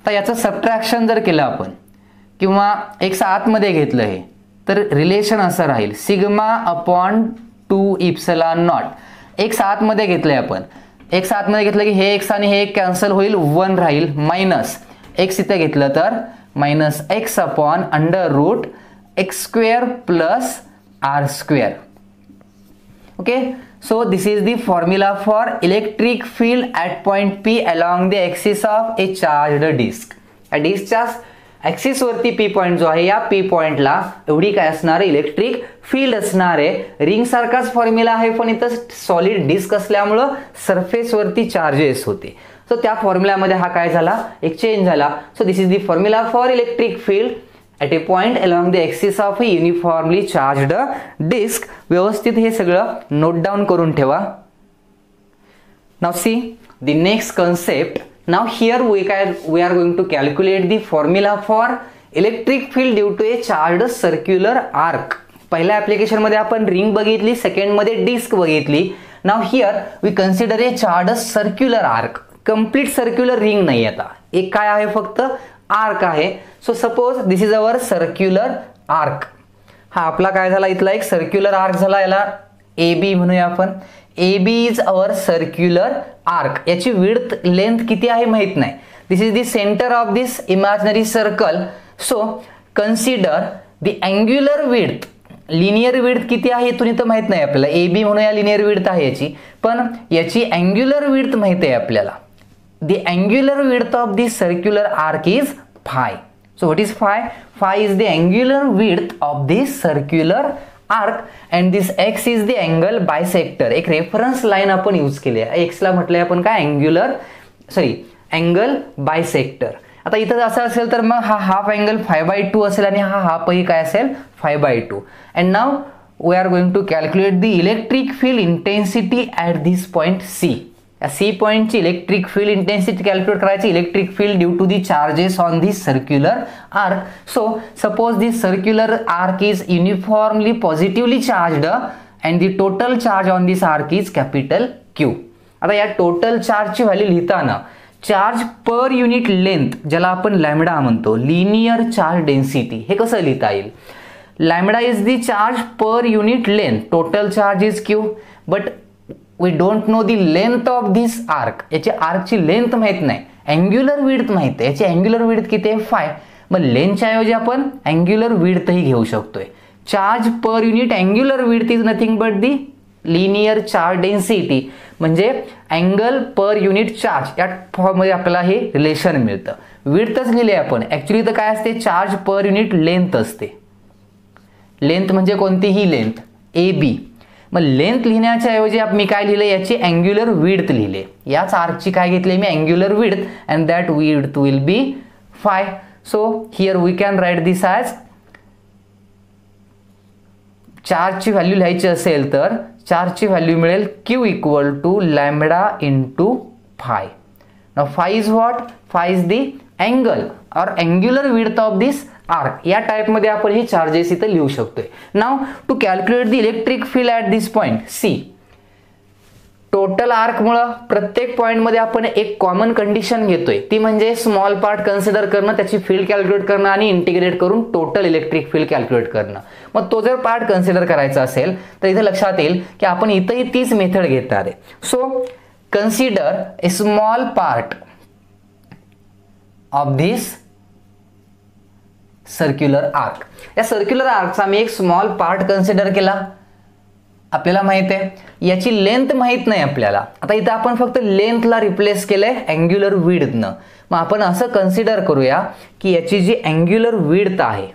तर याचं सबट्रॅक्शन जर केलं आपण किंवा x आतमध्ये घेतलं हे तर रिलेशन असं राहील σ/2ε0. x आतमध्ये घेतलंय आपण x आतमध्ये घेतलं की हे x आणि हे कॅन्सल होईल 1 राहील मायनस x इथे घेतलं तर -x/√x² plus r². Okay so this is the formula for electric field at point P along the axis of a charged disk. या डिस्कच्या ऍक्सिस वरती P पॉइंट जो आहे या P पॉइंटला एवढी काय असणार आहे इलेक्ट्रिक फील्ड असणार आहे. रिंग सारखाच फॉर्म्युला आहे पण इथं सॉलिड डिस्क असल्यामुळं सरफेस वरती चार्जेस होते. सो त्या फॉर्म्युलामध्ये हा काय झाला एक चेंज झाला. So this is the formula for electric field at a point along the axis of a uniformly charged disk. व्यवस्थित हे सगळं नोट डाउन करून ठेवा. Now see the next concept. Now here we are going to calculate the formula for electric field due to a charged circular arc. पहिल्या application मध्ये आपण ring बघितली second मध्ये डिस्क बघितली. Now here we consider a charged circular arc. Complete circular ring नाही आता एक काय आहे फक्त आर्क आहे. So suppose this is our circular arc. हा आपला काय झाला इथला एक सर्क्युलर आर्क झाला याला AB म्हणूया आपण. AB is our circular arc. याची विड्थ लेंथ किती आहे माहित नाही. This is the centre of this imaginary circle. So consider the angular width linear width किती आहे इथून इथं माहित नाही आपल्याला, ए बी म्हणून या लिनियर विड्थ आहे याची, पण याची अँग्युलर विड्थ माहित आहे आपल्याला. The angular width of this circular arc is five. So what is five? Five is the angular width of this circular arc and this x is the angle bisector. एक reference line आपण use केली आहे. एक्सला म्हटलंय आपण काय, angle bisector. आता इथं असं असेल तर मग हा हाफ अँगल 5/2 असेल आणि हा हाफही काय असेल 5/2. And now we are going to calculate the electric field intensity at this point C. या सी पॉइंटची इलेक्ट्रिक फील्ड इंटेन्सिटी कॅल्क्युलेट करायची. Electric field due to the charges on this circular arc. So suppose this circular arc is uniformly positively charged and the total charge on this arc is capital Q. आता या total चार्जची व्हॅल्यू लिहिताना charge per unit length, ज्याला आपण lambda म्हणतो, linear charge density, हे कसं लिहिता येईल? Lambda is the charge per unit length, total charge is Q, but we don't know the length of this arc. याची आर्कची लेंथ माहित नाही, अँग्युलर विड्थ माहित आहे. याची अँग्युलर विड्थ किती आहे? 5. मग लेंथच्या ऐवजी आपण अँग्युलर विड्थही घेऊ शकतोय. Charge per unit angular width is nothing but the linear charge density, म्हणजे अँगल पर युनिट चार्ज, या फॉर्ममध्ये आपल्याला हे रिलेशन मिळतं. विड्थच लिहिले आपण, ॲक्च्युली तर काय असते, चार्ज पर युनिट लेंथ असते. लेंथ म्हणजे कोणतीही लेंथ, ए बी. मग लेंथ लिहिण्याच्या ऐवजी मी काय लिहिलं, याची अँग्युलर विड्थ लिहिले. याच आर्कची काय घेतली मी, angular width, and that width will be 5. So here we can write this as, चार्जची व्हॅल्यू लिहायची असेल तर चार्जची व्हॅल्यू मिळेल Q equal to lambda into 5. Now 5 is what? 5 is the angle or angular width of this arc. या टाइपमध्ये आपण हे चार्जेस इथं लिहू शकतोय. Now to calculate the electric field at this point C, total आर्कमुळे प्रत्येक पॉईंटमध्ये आपण एक कॉमन कंडिशन घेतोय, ती म्हणजे स्मॉल पार्ट कन्सिडर करणं, त्याची फील्ड कॅल्क्युलेट करणं आणि इंटिग्रेट करून टोटल इलेक्ट्रिक फील्ड कॅल्क्युलेट करणं. मग तो जर पार्ट कन्सिडर करायचा असेल तर इथे लक्षात येईल की आपण इथंही तीच मेथड घेणार आहे. So consider A small part of this circular arc. या सर्क्युलर आर्कचा मी एक स्मॉल पार्ट कन्सिडर केला. आपल्याला माहित आहे याची लेंथ माहित नाही आपल्याला. आता इथं आपण फक्त लेंथला रिप्लेस केलंय अँग्युलर विड्थनं. मग आपण असं कन्सिडर करूया की याची जी अँग्युलर विड्थ आहे,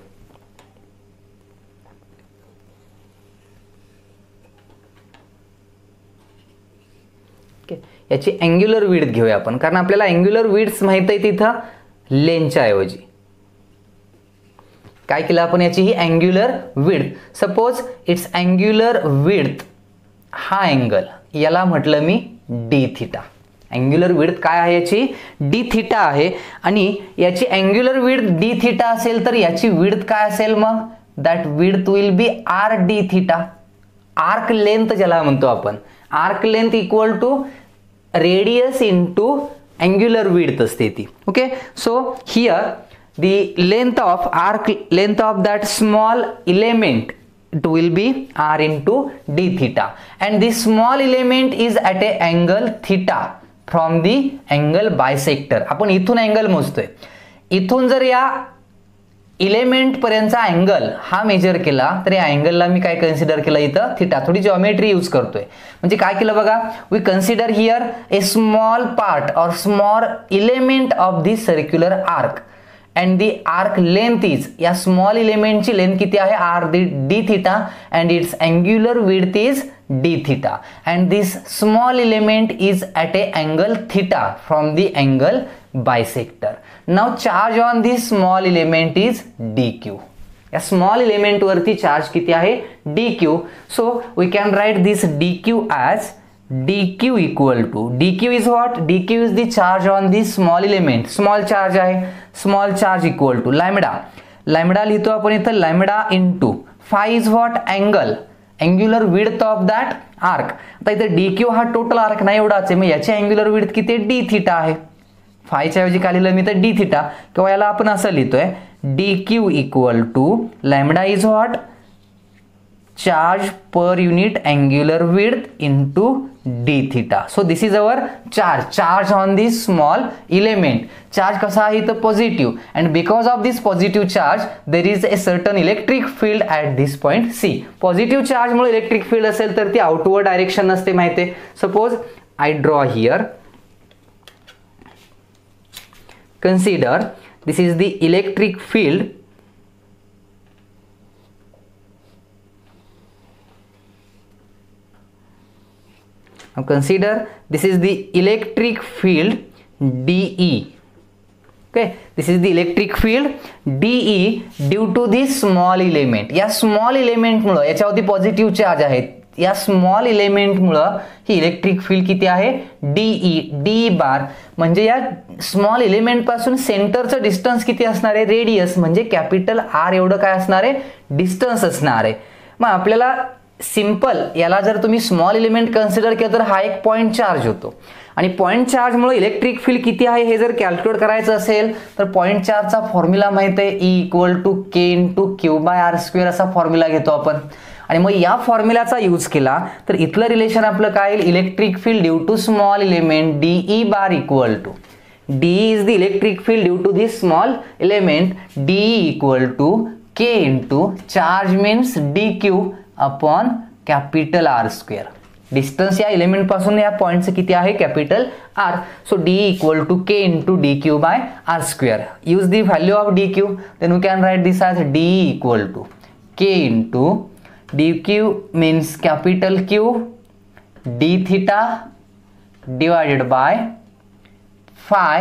याची अँग्युलर विड्थ घेऊया आपण, कारण आपल्याला अँग्युलर विड्थ माहित आहे तिथं लेंथच्या ऐवजी. काय केलं आपण, याची ही angular width, suppose its angular width, हा अँगल याला म्हटलं मी डी थिटा. अँग्युलर विड्थ काय आहे याची, डी थिटा आहे. आणि याची अँग्युलर विड्थ डी थिटा असेल तर याची विड्थ काय असेल, मग that width will be R D theta. Arc length ज्याला म्हणतो आपण, arc length equal to radius into angular width असते ती. Okay, so here the length of arc, length of that small element, it will be r into d theta, and this small element is at a angle theta from the angle bisector. आपण इथून angle मोजतोय, इथून जर या element पर्यंतचा angle हा major केला तर या अँगलला मी काय कन्सिडर केलं इथं, थिटा. थोडी जॉमेट्री यूज करतोय. म्हणजे काय केलं बघा, we consider here a small part or small element of this circular arc and the arc length is, या small element ची लेंथ किती आहे, r d theta, and its angular width is d theta, and this small element is at a angle theta from the angle bisector. Now charge on this small element is dq. या small element वरती charge किती आहे, dq. So we can write this dq as dq equal to, dq is what, dq is the charge on this small element, small charge आहे, small charge equal to lambda. Lambda लिहितो आपण इथं lambda into 5 is what, angle, angular width of that arc. आता इथं dq हा total arc नाही एवढाच आहे, मग याची अँग्युलर विड्थ किती आहे, d थिटा आहे. 5 च्या ऐवजी काय लिहिलं मी तर d थिटा, किंवा याला आपण असं लिहितोय dq equal to lambda is what, charge per unit angular width into d theta. So this is our charge on this small element. Charge कसा आहे इथं positive, and because of this positive charge there is a certain electric field at this point C. Positive charge मुळे electric field असेल तर ती outward direction असते माहिती आहे. Suppose I draw here, consider this is the electric field now consider this is the electric field DE. Okay, this is the electric field DE due to this small element. या small element मुळे याच्यावरती positive charge आहे, या small element मुळे ही electric field किती आहे D बार. म्हणजे या स्मॉल एलिमेंट पासून सेंटरचं डिस्टन्स किती असणार आहे, रेडियस म्हणजे कॅपिटल आर एवढं काय असणार आहे, डिस्टन्स असणार आहे. मग आपल्याला सिंपल याला जर तुम्ही स्मॉल एलिमेंट कन्सिडर केलं तर हा एक पॉइंट चार्ज होतो, आणि पॉइंट चार्ज मुळे इलेक्ट्रिक फील्ड किती आहे हे जर कॅल्क्युलेट करायचं असेल तर पॉइंट चार्जचा फॉर्म्युला माहित आहे, E=K×Q/R² असा फॉर्म्युला घेतो आपण. आणि मग या फॉर्म्युलाचा यूज केला तर इथलं रिलेशन आपलं काय येईल, electric field due to small element DE bar equal to DE is the electric field due to this small element DE equal to K into charge means DQ upon capital R². Distance या element पासून या पॉइंटचं किती आहे, capital R. So DE equal to K into DQ/R². Use the value of DQ, then we can write this as DE equal to K into DQ means capital Q d theta divided by phi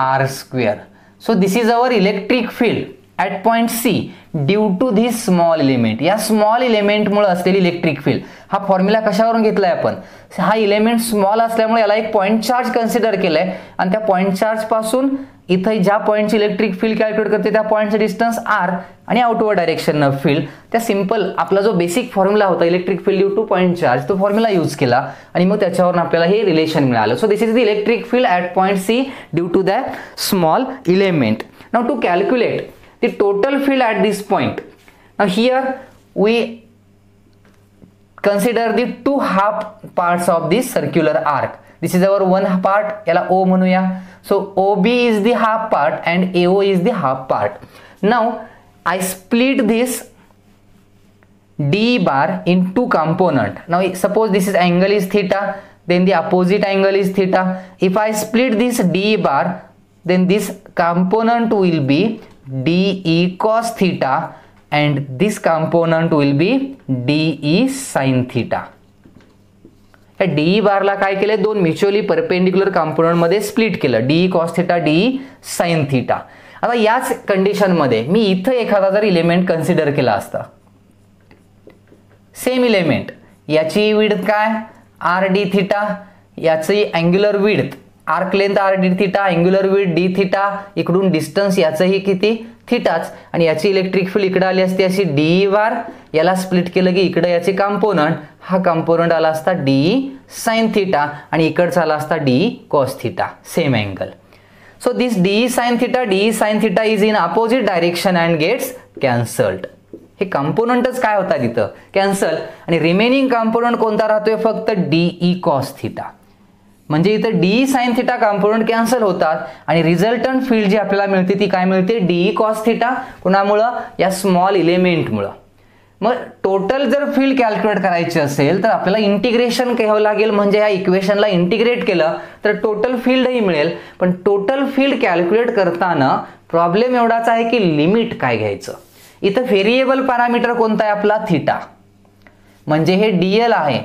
R². So this is our electric field at point C due to this small element. या small element मुळे असलेली electric field. हा formula कशावरून घेतलाय आपण, हा element small असल्यामुळे याला एक पॉइंट चार्ज कन्सिडर केलाय, आणि त्या पॉइंट चार्ज पासून इथे ज्या पॉइंटची इलेक्ट्रिक फील्ड कॅल्क्युलेट करते त्या पॉइंटचं डिस्टन्स R आणि आउटवर्ड डायरेक्शन ऑफ फील्ड. त्या सिंपल आपला जो बेसिक फॉर्म्युला होता electric field due to point charge, तो फॉर्म्युला यूज केला आणि मग त्याच्यावरून आपल्याला हे रिलेशन मिळालं. So this is the electric field at point C due to the small element. Now to calculate the total field at this point, now here we consider the two half parts of this circular arc. This is our one part, याला O म्हणूया. So OB is the half part and AO is the half part. Now I split this D bar in two component. Now suppose this is angle is theta, then the opposite angle is theta. If I split this D bar, then this component will be DE cos theta and this component will be DE sin theta. या DE बारला काय केले, दोन mutually perpendicular component मध्ये split केलं, DE cos theta DE sin theta. आता याच condition मध्ये मी इथं एखादा जर इलेमेंट कन्सिडर केला असता, सेम इलेमेंट, याची विड्थ काय RD थीटा, याची angular width arc length RD theta, angular width D theta, इकडून डिस्टन्स याचंही किती थीटाच, आणि याची इलेक्ट्रिक फील्ड इकडे आली असती अशी DE बार, याला स्प्लिट केलं की इकडे याचे कंपोनंट, हा कंपोनंट आला असता DE sin थीटा आणि इकडचा आला असता DE cos theta, same angle. So this DE sin theta is in opposite direction and gets cancelled. हे कंपोनंटच काय होता तिथं कॅन्सल, आणि रिमेनिंग कंपोनंट कोणता राहतोय, फक्त DE cos थीटा. म्हणजे इथं DE sin theta component cancel होतात आणि रिझल्टंट फील्ड जी आपल्याला मिळते ती काय मिळते, DE cos थीटा. कुणामुळं, या स्मॉल एलिमेंटमुळं. मग टोटल जर फील्ड कॅल्क्युलेट करायची असेल तर आपल्याला इंटिग्रेशन घ्यावं लागेल, म्हणजे या इक्वेशनला इंटिग्रेट केलं तर टोटल फील्डही मिळेल. पण टोटल फील्ड कॅल्क्युलेट करताना प्रॉब्लेम एवढाच आहे की लिमिट काय घ्यायचं. इथं व्हेरिएबल पॅरामीटर कोणता आहे आपला, थीटा. म्हणजे हे DL आहे,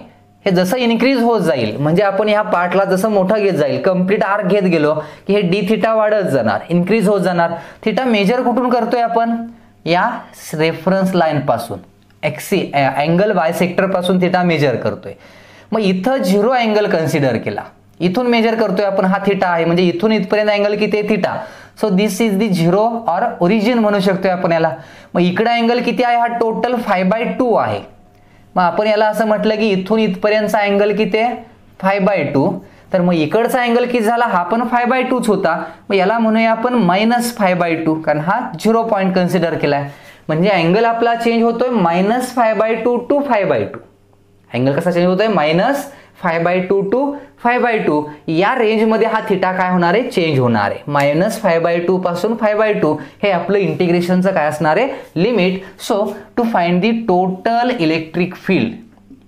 हे जसं इन्क्रीज होत जाईल, म्हणजे आपण ह्या पार्टला जसं मोठं घेत जाईल, कंप्लीट आर्क घेत गेलो की हे D थीटा वाढत जाणार, इन्क्रीज होत जाणार. थीटा मेजर कुठून करतोय आपण, या रेफरन्स लाईन पासून, अँगल बायसेक्टर पासून थीटा मेजर करतोय. मग इथं 0 अँगल कन्सिडर केला, इथून मेजर करतोय आपण, हा थीटा आहे, म्हणजे इथून इथपर्यंत अँगल किती आहे, theta. So this is the 0 or origin म्हणू शकतोय आपण याला. मग इकडे अँगल किती आहे, हा टोटल 5/2 आहे. मग आपण याला असं म्हटलं की इथून इथपर्यंतचा अँगल किती आहे, 5/2. तर मग इकडचा अँगल किती झाला, हा पण 5/2च होता. मग याला म्हणूया आपण -5/2, कारण हा 0 पॉईंट कन्सिडर केलाय. म्हणजे अँगल आपला चेंज होतोय -φ/2 टू φ/2. अँगल कसा चेंज होतोय -φ/2 टू φ/2. या रेंजमध्ये हा थिटा काय होणार आहे, चेंज होणार आहे. -φ/2 पासून φ/2 हे आपलं इंटिग्रेशनचं काय असणार आहे, limit. So to find the total electric field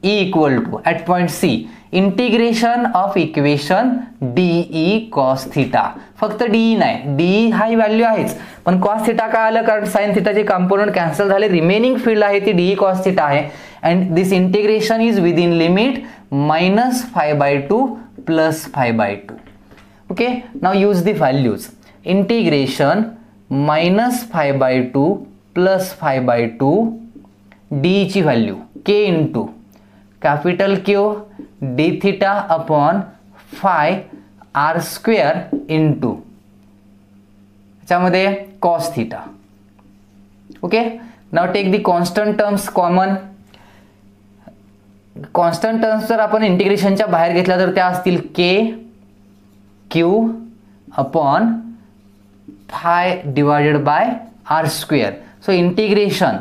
E equal to at point C integration of equation DE cos theta. फक्त DE नाही, DE हा व्हॅल्यू आहेच, पण cos थिटा काय आलं, कारण sin थिटाचे कंपोनंट कॅन्सल झाले. रिमेनिंग फील्ड आहे ती DE cos थिटा आहे. And this integration is within limit -φ/2 plus φ/2. Okay, now use the values. Integration -φ/2 plus φ/2 DE ची value K into capital Q d theta upon phi r square into त्याच्यामध्ये cos theta. Okay, now take the constant terms common. Constant terms जर आपण इंटिग्रेशनच्या बाहेर घेतल्या तर त्या असतील K Q upon phi divided by r square. So integration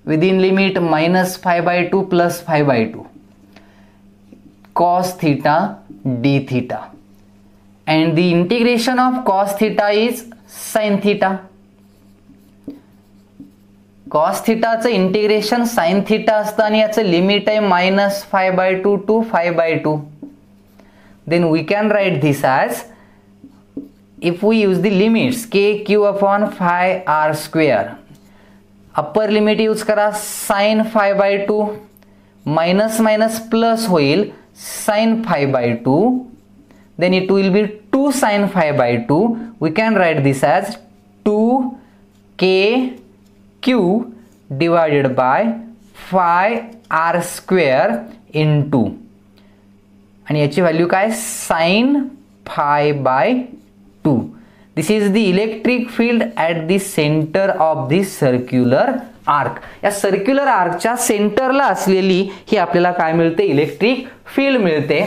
within limit -φ/2 plus φ/2 cos theta d theta, and the integration of cos theta is sin theta. cos theta चं integration sin theta असतं आणि याचं limit आहे -φ/2 to φ/2. then we can write this as, if we use the limits k q upon phi r square, upper limit use करा sin φ/2, minus minus plus होईल sin φ/2, then it will be 2 sin φ/2. we can write this as 2kq divided by phi r square into, आणि याची value काय, sin φ/2. This is the electric field at the center of the circular arc. या circular आर्कच्या सेंटरला असलेली ही आपल्याला काय मिळते, electric field मिळते.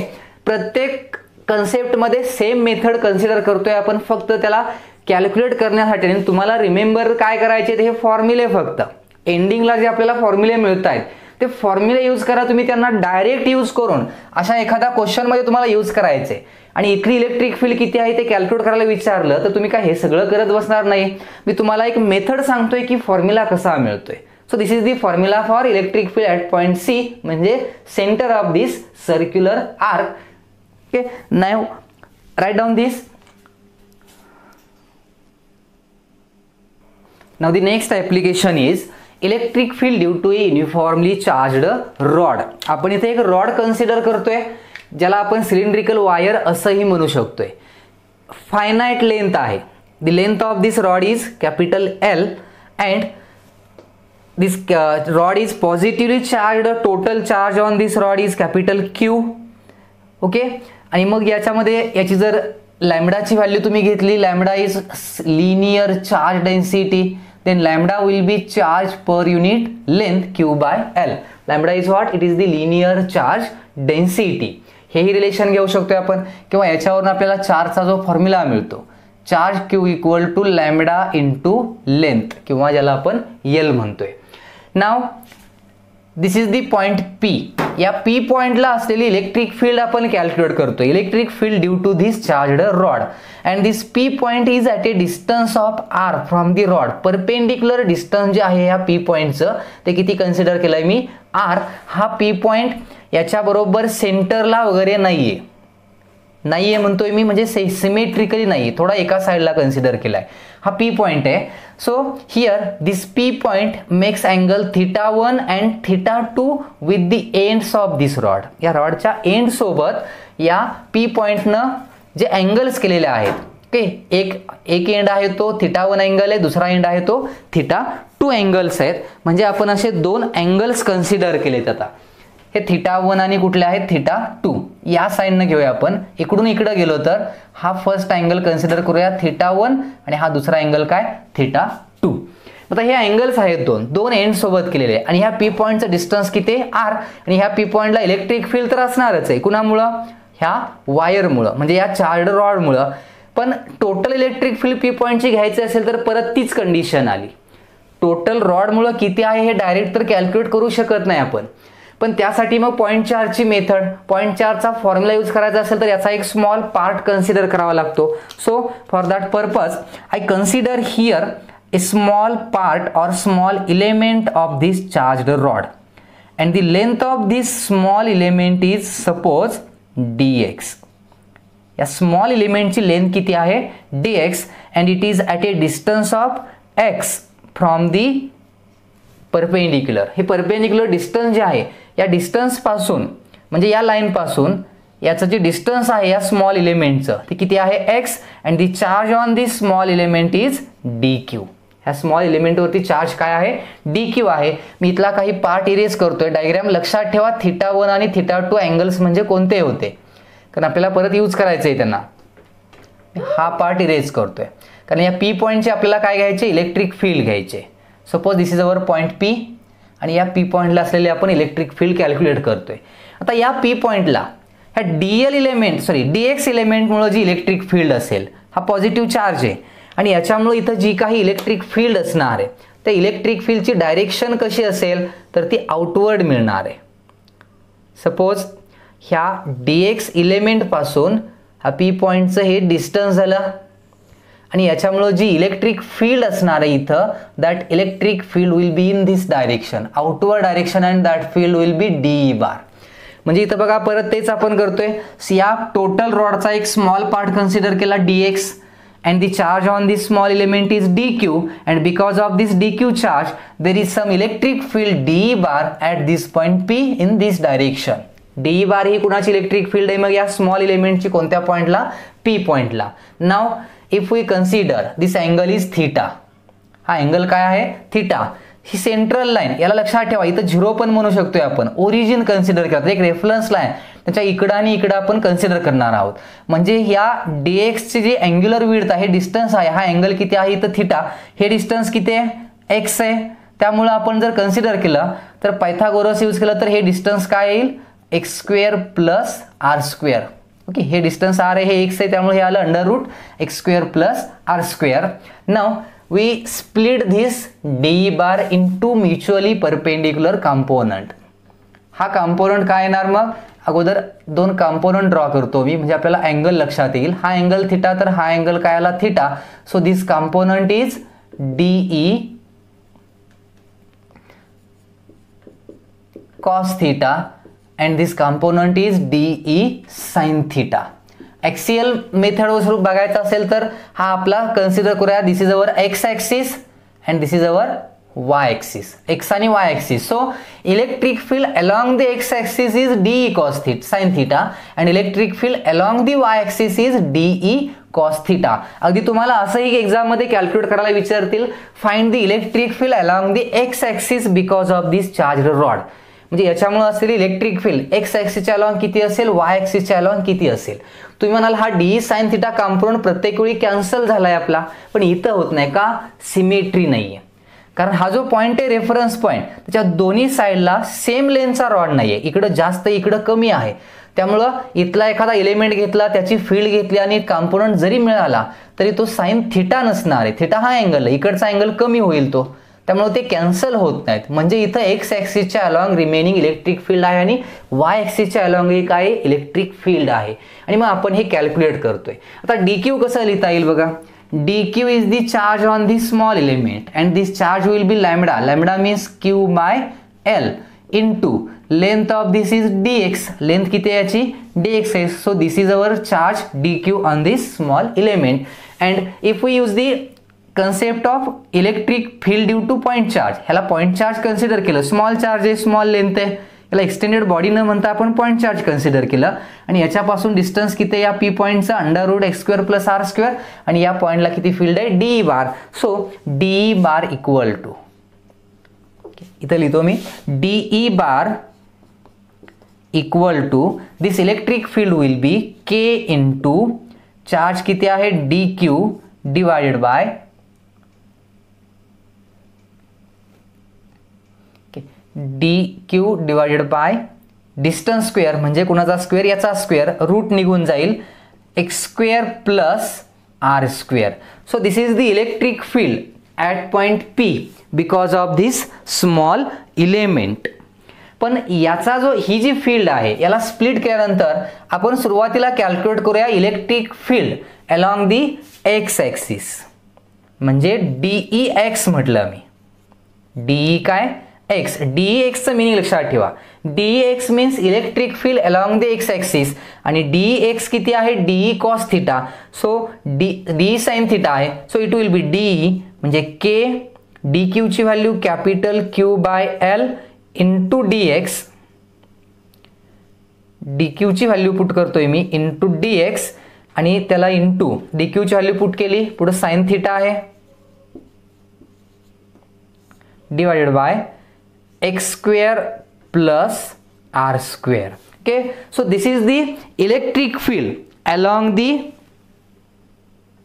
प्रत्येक कन्सेप्टमध्ये सेम मेथड कन्सिडर करतोय आपण, फक्त त्याला कॅल्क्युलेट करण्यासाठी. तुम्हाला रिमेंबर काय करायचे, हे फॉर्म्युले फक्त एंडिंगला जे आपल्याला फॉर्म्युले मिळत आहेत ते फॉर्म्युले यूज करा तुम्ही. त्यांना डायरेक्ट यूज करून अशा एखाद्या क्वेश्चनमध्ये तुम्हाला यूज करायचे. आणि इथली इलेक्ट्रिक फील्ड किती आहे ते कॅल्क्युलेट करायला विचारलं तर तुम्ही काय हे सगळं करत बसणार नाही. मी तुम्हाला एक मेथड सांगतोय की फॉर्म्युला कसा मिळतोय. So this is the formula for electric field at point C, म्हणजे centre of this circular arc. Okay, now write down this. Now the next application is electric field due to a uniformly charged rod. आपण इथे एक rod consider करतोय ज्याला आपण cylindrical wire असंही म्हणू शकतोय. फायनाइट लेंथ आहे. The length of this rod is capital L and this rod is positively charged. Total charge on this rod is capital Q. Okay, आणि मग याच्यामध्ये याची जर लॅम्बडाची व्हॅल्यू तुम्ही घेतली, lambda is linear charge density, then lambda will be charge per unit length Q by L. lambda is what? It is the linear charge density. हेही relation घेऊ शकतो आपण, किंवा याच्यावरून आपल्याला चार्जचा जो फॉर्म्युला मिळतो, charge Q equal to lambda into length, किंवा ज्याला आपण L म्हणतोय. Now this is the point P. या P पॉइंटला असलेली इलेक्ट्रिक फील्ड आपण कॅल्क्युलेट करतो. Electric field due to this charged rod, and this P point is at a distance of R from the rod. Perpendicular distance जे आहे या P पॉइंटचं ते किती कन्सिडर केलंय मी, R. हा P पॉइंट याच्याबरोबर सेंटरला वगैरे नाहीये म्हणतोय मी, म्हणजे सिमेट्रिकली नाही, थोडा एका साईडला कन्सिडर केलाय. हा P पॉइंट आहे. So here this P point makes angle θ1 and θ2 with the ends of this rod. या रॉडच्या एंड सोबत या P पॉइंटनं जे अँगल्स केलेले आहेत. ओके, एक एंड आहे तो θ1 अँगल आहे, दुसरा एंड आहे तो θ2 अँगल्स आहेत. म्हणजे आपण असे दोन अँगल्स कन्सिडर केलेत. आता हे θ1 आणि कुठले आहेत, θ2. या साइडनं घेऊया आपण, इकडून इकडे गेलो तर हा फर्स्ट अँगल कन्सिडर करूया θ1 आणि हा दुसरा अँगल काय, θ2. आता हे अँगल्स आहेत दोन एंड सोबत केलेले, आणि ह्या P पॉइंटचं डिस्टन्स किती, R. आणि ह्या P पॉइंटला इलेक्ट्रिक फील्ड तर असणारच आहे. कुणामुळं, ह्या वायरमुळं, म्हणजे या चार्जड रॉडमुळं. पण टोटल इलेक्ट्रिक फील्ड P पॉइंटची घ्यायची असेल तर परत तीच कंडिशन आली. टोटल रॉडमुळे किती आहे हे डायरेक्ट तर कॅल्क्युलेट करू शकत नाही आपण, पण त्यासाठी मग पॉईंट चार्जची मेथड, पॉईंट चार्जचा फॉर्म्युला यूज करायचा असेल तर याचा एक स्मॉल पार्ट कन्सिडर करावा लागतो. So for that purpose I consider here a small part or small element of this charged rod, and the length of this small element is suppose dx. या small element ची length किती आहे dx, and it is at a distance of x from the perpendicular. हे perpendicular distance जे आहे या distance पासून म्हणजे या लाईन पासून याचं जे डिस्टन्स आहे या स्मॉल एलिमेंटचं ते किती आहे x, and the charge on this small element is dq. ह्या स्मॉल एलिमेंटवरती चार्ज काय आहे dq आहे. मी इथला काही पार्ट इरेज करतोय. डायग्राम लक्षात ठेवा, θ1 आणि θ2 अँगल्स म्हणजे कोणते होते, कारण आपल्याला परत यूज करायचं आहे त्यांना. हा पार्ट इरेज करतोय कारण या P पॉईंटचे आपल्याला काय घ्यायचे, इलेक्ट्रिक फील्ड घ्यायचे. Suppose this is our point P आणि या P पॉईंटला असलेले आपण इलेक्ट्रिक फील्ड कॅल्क्युलेट करतोय. आता या P पॉईंटला ह्या dx एलिमेंटमुळे जी इलेक्ट्रिक फील्ड असेल हा पॉझिटिव्ह चार्ज आहे, आणि याच्यामुळे इथं जी काही इलेक्ट्रिक फील्ड असणार आहे त्या इलेक्ट्रिक फील्डची डायरेक्शन कशी असेल तर ती आउटवर्ड मिळणार आहे. सपोज ह्या dx एलिमेंट पासून हा P पॉईंटचं हे डिस्टन्स झालं, आणि याच्यामुळे जी इलेक्ट्रिक फील्ड असणार आहे इथं that electric field will be in this direction, outward direction, and that field will B D बार. म्हणजे इथं बघा परत तेच आपण करतोय. या टोटल रॉडचा एक स्मॉल पार्ट कन्सिडर केला dx, and the charge on this small element is dq, and because of this dq charge there is some electric field d bar at this point P in this direction. d bar ही कुणाची electric field आहे मग या small एलिमेंटची कोणत्या पॉइंटला P पॉइंटला. Now if we consider this angle is theta, हा angle काय आहे थीटा. ही सेंट्रल लाईन याला लक्षात ठेवा, इथं 0 पण म्हणू शकतोय आपण, ओरिजिन कन्सिडर करतो, एक रेफरन्स लाईन त्याच्या इकडं आणि इकडं आपण कन्सिडर करणार आहोत. म्हणजे या dx ची जी अँग्युलर विड्थ आहे, डिस्टन्स आहे, हा अँगल किती आहे इथं थीटा, हे डिस्टन्स किती आहे x आहे. त्यामुळे आपण जर कन्सिडर केलं तर पायथागोरस यूज केलं तर हे डिस्टन्स काय येईल x² + r². ओके, हे डिस्टन्स r आहे, हे x आहे, त्यामुळे हे आलं under root x² + r². Now we split this d bar into mutually perpendicular component. हा कंपोनंट काय येणार मग अगोदर दोन कंपोनंट ड्रॉ करतो मी, म्हणजे आपल्याला अँगल लक्षात येईल. हा अँगल थीटा तर हा अँगल काय आला theta. So this component is DE cos theta and this component is DE sin theta. Axial method वरून बघायचं असेल तर हा आपला कन्सिडर करूया. This is our x axis and this is our y axis, x आणि y axis. So electric field along the x axis is DE cos theta sin theta and electric field along the y axis is DE cos theta. अगदी तुम्हाला असंही exam मध्ये calculate करायला विचारतील, find the electric field along the x axis because of this charged rod. म्हणजे याच्यामुळे असलेली electric field x ॲक्सिसच्या along किती असेल, y ॲक्सिसच्या अलॉंग किती असेल. तुम्ही म्हणाल हा DE sin theta कंपोनंट प्रत्येक वेळी कॅन्सल झालाय आपला, पण इथं होत नाही का, सिमेट्री नाहीये. कारण हा जो पॉइंट आहे रेफरन्स पॉइंट त्याच्या दोन्ही साइडला सेम लेंथचा रॉड नाहीये, इकडं जास्त इकडं कमी आहे. त्यामुळं इथला एखादा एलिमेंट घेतला, त्याची फील्ड घेतली आणि कंपोनंट जरी मिळाला तरी तो साइन थीटा नसणार आहे. थीटा हा अँगल आहे, इकडचा अँगल कमी होईल तो, त्यामुळे ते कॅन्सल होत नाहीत. म्हणजे इथं एक्स ॲक्सिसच्या अलॉंग रिमेनिंग इलेक्ट्रिक फील्ड आहे आणि वाय ॲक्सिसच्या अलॉंग एक आहे इलेक्ट्रिक फील्ड आहे. आणि मग आपण हे कॅल्क्युलेट करतोय. आता DQ कसं लिहिता येईल बघा. DQ is the charge on this small element and this charge will be lambda. Lambda means Q by L into length of this is dx. Length किती आहे याची dx आहे. So this is our charge DQ on this small element. And if we use the concept of electric field due to point charge, ह्याला point charge consider केलं. Small charge आहे, small length आहे, याला extended body न म्हणता आपण point charge consider केलं. आणि याच्यापासून डिस्टन्स किती आहे या P पॉईंटचा √x² + r², आणि या पॉईंटला किती फील्ड आहे DE bar. So DE bar equal to, इथं लिहितो मी, DE bar equal to this electric field will be K into charge किती आहे DQ divided by DQ divided by distance square, म्हणजे कुणाचा स्क्वेअर याचा स्क्वेअर, रूट निघून जाईल x² + r². So this is the electric field at point P because of this small element. पण याचा जो ही जी फील्ड आहे याला स्प्लिट केल्यानंतर आपण सुरुवातीला कॅल्क्युलेट करूया electric field along the x axis, म्हणजे डीई एक्स म्हटलं मी. डीई काय एक्स, डीई एक्सचं मिनिंग लक्षात ठेवा. DE x means electric field along the x axis, आणि डीई एक्स किती आहे, DE cos theta. So DE sine theta आहे, so it will be DE म्हणजे के डी क्यू ची value capital Q by L into D x. D Q ची value put करतोय मी into D x, आणि त्याला into D Q ची value put केली, पुढे साइन थिटा आहे divided by x square plus R square. Okay, so this is the electric field along the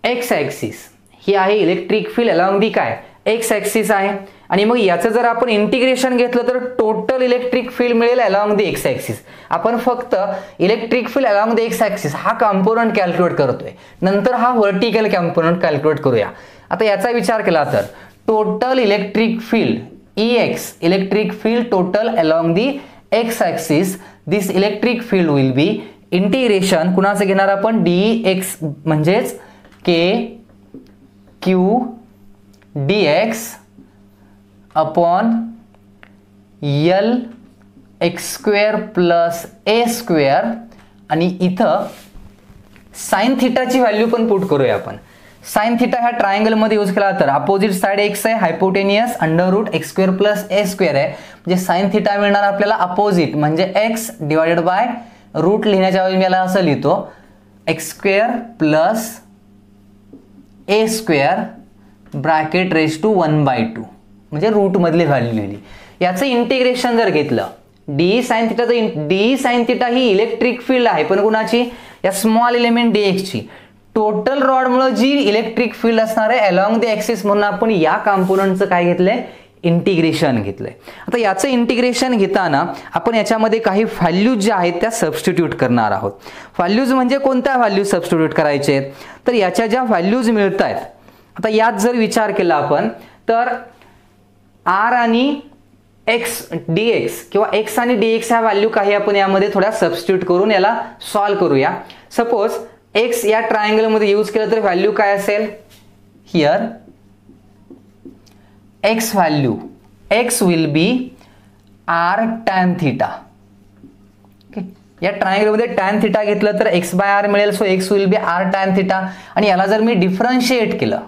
x axis. ही आहे इलेक्ट्रिक फील्ड अलॉंग दी काय x axis आहे. आणि मग याचं जर आपण इंटिग्रेशन घेतलं तर टोटल इलेक्ट्रिक फील्ड मिळेल अलॉंग द एक्स ॲक्सिस. आपण फक्त electric field along the x axis हा कॉम्पोनंट कॅल्क्युलेट करतोय, नंतर हा व्हर्टिकल कॉम्पोनंट कॅल्क्युलेट करूया. आता याचा विचार केला तर total electric field EX, electric field total along the x axis, this electric field will be integration कुणाचं घेणार आपण, dx म्हणजेच k q dx upon L x square plus ए स्क्वेअर, आणि इथं साइन थिटाची व्हॅल्यू पण पुट करूया आपण. साइन थिटा ह्या ट्रायंगल मध्ये यूज केला तर अपोजिट साइड एक्स आहे, hypotenuse under root x square plus ए स्क्वेअर आहे, म्हणजे साइन थिटा मिळणार आपल्याला अपोजिट म्हणजे एक्स डिवायडेड बाय रूट. लिहिण्याच्या वेळी मी याला असं लिहितो x square plus A square bracket raise to 1/2, म्हणजे रूट मधली व्हॅल्यू लिहिली. याचं इंटिग्रेशन जर घेतलं D sine theta, D sine theta ही इलेक्ट्रिक फील्ड आहे, पण कुणाची, या स्मॉल एलिमेंट dx ची. टोटल रॉड मुळे जी इलेक्ट्रिक फील्ड असणार आहे अलॉंग द ॲक्सिस, म्हणून आपण या कंपोनंटचं काय घेतलंय, इंटिग्रेशन घेतलंय. आता याचं इंटिग्रेशन घेताना आपण याच्यामध्ये काही व्हॅल्यूज ज्या आहेत त्या सबस्टिट्यूट करणार आहोत. व्हॅल्यूज म्हणजे कोणत्या व्हॅल्यू सबस्टिट्यूट करायचे, तर याच्या ज्या व्हॅल्यूज मिळत आहेत, आता यात जर विचार केला आपण तर आर आणि एक्स dx किंवा एक्स आणि dx ह्या व्हॅल्यू काही आपण यामध्ये थोड्या सबस्टिट्यूट करून याला सॉल्व करूया. सपोज एक्स या ट्रायंगल मध्ये यूज केलं तर व्हॅल्यू काय असेल, here x value x will be r tan theta. या ट्रायंगल मध्ये टॅन थिटा घेतलं तर एक्स बाय आर मिळेल, so x will be r tan theta. आणि याला जर मी डिफरन्शिएट केलं,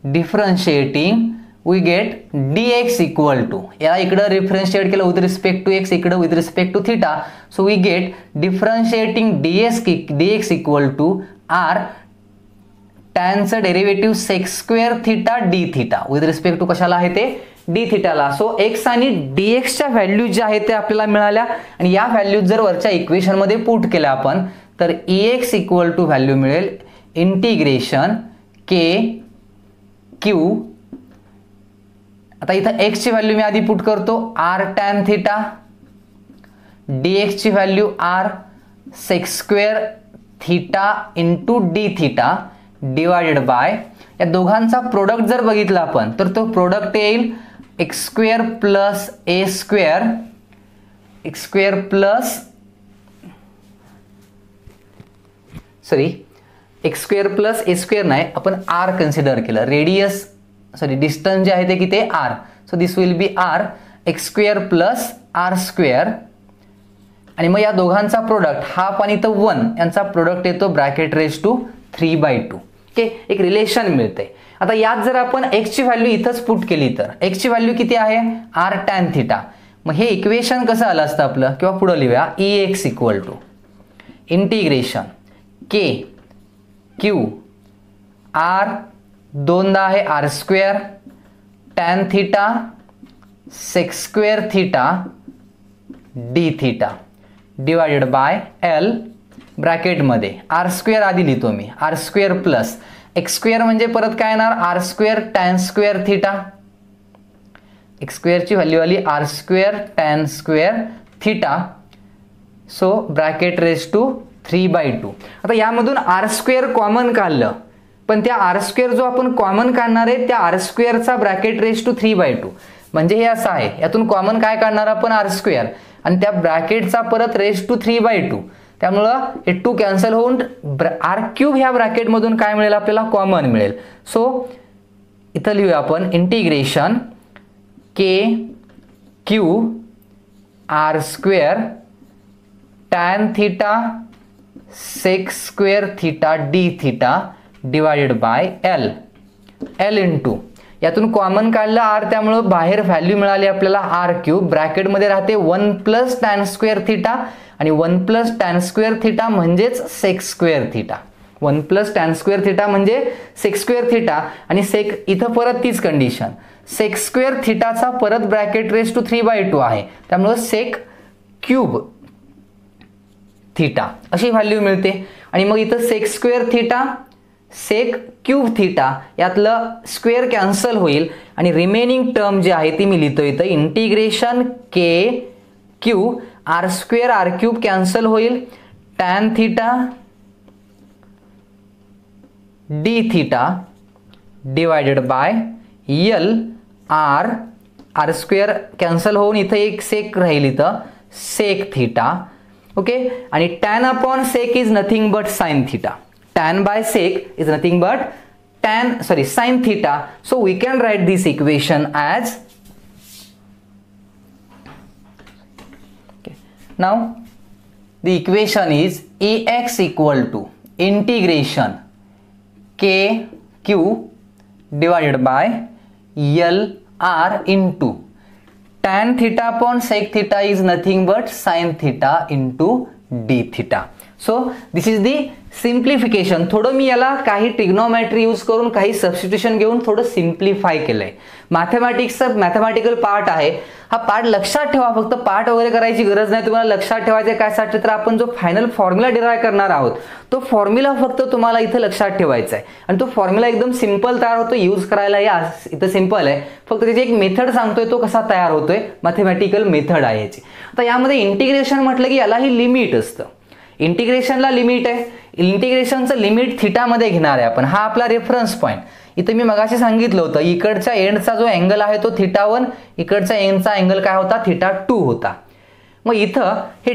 differentiating we get dx equal to, याला इकडं डिफरन्शिएट केलं विथ रिस्पेक्ट टू एक्स, इकडं with respect to theta, so we get differentiating dx equal to R टॅनचं derivative sec square theta D theta with respect to कशाला आहे ते D थिटाला. So x आणि dx च्या व्हॅल्यूज ज्या आहेत त्या आपल्याला मिळाल्या, आणि या व्हॅल्यूज जर वरच्या इक्वेशन मध्ये पुट केल्या आपण तर ex इक्वल टू व्हॅल्यू मिळेल इंटिग्रेशन k q. आता इथं x ची व्हॅल्यू मी आधी पुट करतो r tan थिटा, dx ची value r sec square theta into D theta divided bye, या दोघांचा प्रोडक्ट जर बघितला आपण तर तो प्रोडक्ट येईल एक्स स्क्वेअर प्लस ए square, x square plus x square plus ए स्क्वेअर नाही, आपण r कन्सिडर केलं, रेडियस डिस्टन्स जे आहे ते किती r, so this will be r x square plus R square. आणि मग या दोघांचा प्रोडक्ट हाफ आणि तो 1 यांचा प्रोडक्ट येतो ब्रॅकेट रेज टू 3/2. ओके, एक रिलेशन मिळते. आता यात जर आपण x ची व्हॅल्यू इथंच पुट केली तर x ची व्हॅल्यू किती आहे r tan थिटा. मग हे इक्वेशन कसं आलं असतं आपलं, किंवा पुढे लिहूया ex equal to integration k q r दोनदा आहे R square tan theta sec square theta D theta divided by L ब्रॅकेटमध्ये आर स्क्वेअर आधी लिहितो मी, R square plus x square म्हणजे परत काय येणार R square tan square theta, x स्क्वेअरची व्हॅल्यू आली R square tan square theta, so bracket raise to 3/2. आता यामधून आर स्क्वेअर कॉमन काढलं, पण त्या आर स्क्वेअर जो आपण कॉमन काढणार आहे त्या आर स्क्वेअरचा ब्रॅकेट रेज टू 3/2 म्हणजे हे असं आहे. यातून कॉमन काय काढणार आपण आर स्क्वेअर आणि त्या ब्रॅकेटचा परत रेज टू 3/2. त्यामुळं हे 2 कॅन्सल होऊन आर क्यूब ह्या ब्रॅकेटमधून काय मिळेल आपल्याला कॉमन मिळेल. सो इथं लिहूया आपण integration K Q R square tan theta sec square theta D theta divided by l. L into यातून कॉमन काढलं आर, त्यामुळं बाहेर व्हॅल्यू मिळाली आपल्याला आर क्यूब. ब्रॅकेटमध्ये राहते 1 प्लस टॅन स्क्वेअर थीटा आणि 1 प्लस टॅन स्क्वेअर थीटा म्हणजेच sec square theta. 1 plus tan square theta म्हणजे सेक स्क्वेअर थीटा आणि सेक इथं परत तीच कंडिशन सेक स्क्वेअर थीटाचा परत ब्रॅकेट रेज टू 3/2 आहे, त्यामुळं सेक क्यूब थीटा अशी व्हॅल्यू मिळते. आणि मग इथं sec square theta sec cube theta यातलं स्क्वेअर कॅन्सल होईल आणि रिमेनिंग टर्म जी आहे ती मी लिहितो इथं इंटिग्रेशन के Q R square R cube cancel होईल, tan theta D theta divided by L R. R square cancel होऊन इथं एक सेक राहील, इथं सेक थीटा. ओके, आणि tan upon sec is nothing but sine theta. Tan by sec is nothing but sine theta. So we can write this equation as now the equation is Ax equal to integration k q divided by L r into tan theta upon sec theta is nothing but sin theta into d theta. So this is the simplification. थोडं मी याला काही trigonometry use करून काही substitution घेऊन थोडं simplify केलंय. मॅथमॅटिक्सचा mathematical part आहे हा. पार्ट लक्षात ठेवा, फक्त पार्ट वगैरे करायची गरज नाही तुम्हाला. लक्षात ठेवायचं कायसाठी तर आपण जो फायनल फॉर्म्युला डिराईव्ह करणार आहोत तो फॉर्म्युला फक्त तुम्हाला इथं लक्षात ठेवायचा आहे आणि तो फॉर्म्युला एकदम सिंपल तयार होतो यूज करायला. इथं सिंपल आहे, फक्त त्याची एक मेथड सांगतोय तो कसा तयार होतोय, मॅथमॅटिकल मेथड आहे याची. आता यामध्ये इंटिग्रेशन म्हटलं की यालाही लिमिट असतं. इंटिग्रेशनला लिमिट आहे. इंटिग्रेशनचं लिमिट थीटामध्ये घेणार आहे आपण. हा आपला रेफरन्स पॉईंट. इथं मी मगाशी सांगितलं होतं इकडच्या एंडचा जो अँगल आहे तो θ1, इकडच्या एंडचा अँगल काय होता θ2 होता. मग इथं हे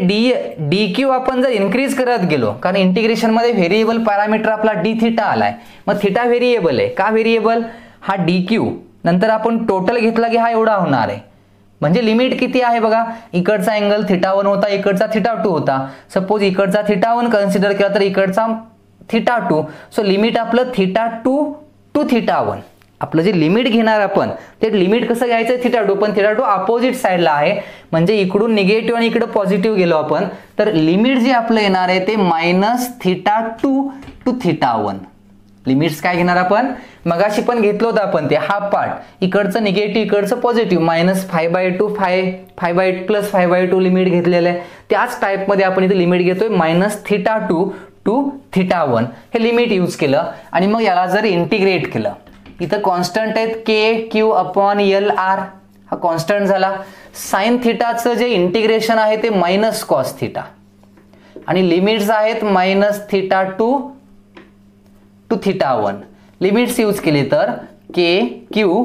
डी क्यू आपण जर इन्क्रीज करत गेलो, कारण इंटिग्रेशनमध्ये व्हेरिएबल पॅरामीटर आपला डी थीटा आलाय. मग थीटा व्हेरिएबल आहे. का व्हेरिएबल? हा डी क्यू नंतर आपण टोटल घेतला की हा एवढा होणार आहे. म्हणजे लिमिट किती आहे बघा, इकडचा अँगल θ1 होता, इकडचा θ2 होता. सपोज इकडचा θ1 कन्सिडर केला तर इकडचा θ2. सो लिमिट आपलं θ2 टू θ1. आपलं जे लिमिट घेणार आपण ते लिमिट कसं घ्यायचं θ2, पण θ2 अपोजिट साईडला आहे. म्हणजे इकडून निगेटिव्ह आणि इकडे पॉझिटिव्ह गेलो आपण तर लिमिट जे आपलं येणार आहे ते -θ2 टू θ1. लिमिट्स काय घेणार आपण, मगाशी पण घेतलं होतं आपण ते हाफ पार्ट, इकडचं निगेटिव्ह इकडचं पॉझिटिव्ह, -5/2 5/8 + 5/2 लिमिट घेतलेलं आहे. त्याच टाईपमध्ये आपण इथे लिमिट घेतोय -θ2 टू θ1. हे लिमिट यूज केलं आणि मग याला जर इंटिग्रेट केलं, इथं कॉन्स्टंट आहेत के क्यू अपॉन एल आर, हा कॉन्स्टंट झाला. साइन थिटाचं जे इंटिग्रेशन आहे ते -cos θ आणि लिमिट्स आहेत -θ2 टू θ1. लिमिट्स यूज केली तर K Q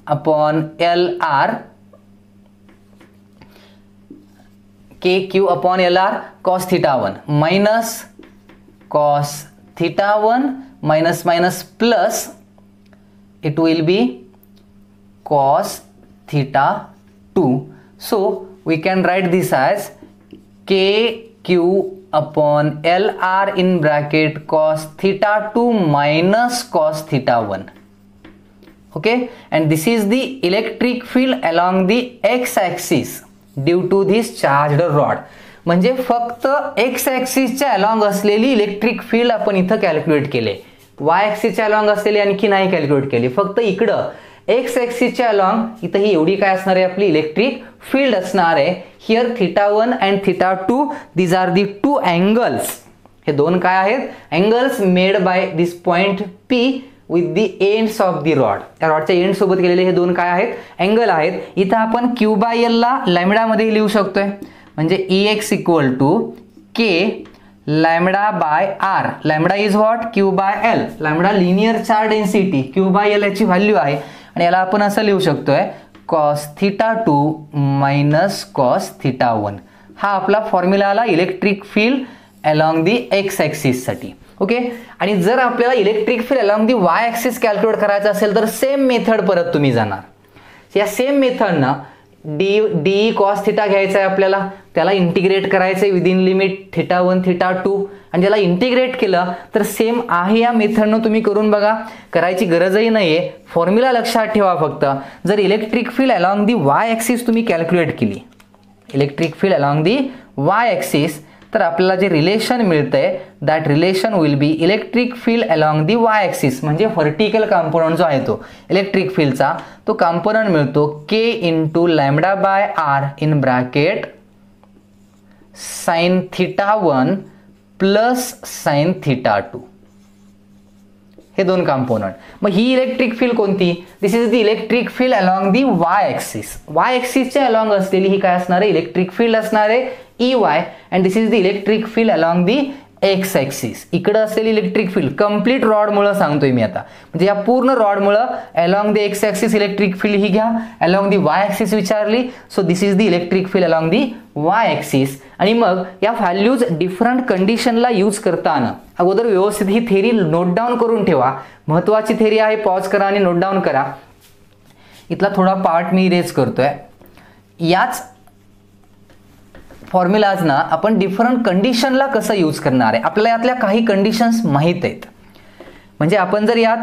upon L R, K Q upon L R cos θ1 minus cos θ1 minus minus plus it will be cos θ2. So we can write this as kq upon lr in bracket cos θ2 minus cos θ1. Okay, and this is the electric field along the x-axis due to this charged rod. म्हणजे फक्त x ॲक्सिसच्या along असलेली electric field आपण इथं calculate केले. y ॲक्सिसच्या along असलेली आणखी नाही calculate केली. फक्त इकडं x ॲक्सिसच्या अलॉंग इथं ही एवढी काय असणार आहे आपली इलेक्ट्रिक फील्ड असणार आहे. Here θ1 and θ2 these are the two angles. हे दोन काय आहेत angles made by this point P with the ends of the rod. त्या रॉडच्या एंड सोबत केलेले हे दोन काय आहेत अँगल आहेत. इथं आपण Q/L ला लॅम्बडा मध्ये लिहू शकतोय. म्हणजे Ex equal to k lambda by r. Lambda is what? Q by l. Lambda linear charge density, q by l याची व्हॅल्यू आहे आणि याला आपण असं लिहू शकतोय cos theta 2 minus cos theta 1. हा आपला फॉर्म्युला आला electric field along the x axis साठी. ओके. आणि जर आपल्याला electric field along the y axis calculate करायचं असेल तर सेम मेथड परत तुम्ही जाणार. या सेम मेथडनं डी कॉस थिटा घ्यायचा आहे आपल्याला, त्याला इंटिग्रेट करायचं आहे विदिन लिमिट थिटा 1 थिटा 2 आणि ज्याला इंटिग्रेट केलं तर सेम आहे या मेथडनं तुम्ही करून बघा. करायची गरजही नाही आहे. फॉर्म्युला लक्षात ठेवा फक्त. जर electric field along the y axis तुम्ही कॅल्क्युलेट केली, electric field along the y axis, तर आपल्याला जे रिलेशन मिळतंय that relation will be electric field along the y axis, म्हणजे व्हर्टिकल कंपोनंट जो आहे तो इलेक्ट्रिक फील्डचा तो कंपोनंट मिळतो K into lambda by R in bracket sine theta 1 plus sine theta 2. हे दोन कंपोनंट. मग ही इलेक्ट्रिक फील्ड कोणती? This is the electric field along the y axis. Y ॲक्सिसच्या अलॉंग असलेली ही काय असणार आहे? इलेक्ट्रिक फील्ड असणार आहे EY and this is the electric field along the x axis. इकडे असलेली इलेक्ट्रिक फील्ड कंप्लीट रॉडमुळे सांगतोय मी आता, म्हणजे या पूर्ण रॉडमुळे along the x axis electric field ही घ्या, अलॉंग दी वाय ॲक्सिस विचारली. So this is the electric field along the y axis. आणि मग या व्हॅल्यूज डिफरंट कंडिशनला यूज करताना अगोदर व्यवस्थित ही थेरी नोट डाऊन करून ठेवा. महत्त्वाची थेरी आहे. पॉज करा आणि नोट डाऊन करा. इथला थोडा पार्ट मी इरेज करतोय. याच फॉर्म्युलाज ना आपण डिफरंट कंडिशनला कसं यूज करणार आहे, आपल्याला यातल्या काही कंडिशन्स माहीत आहेत. म्हणजे आपण जर यात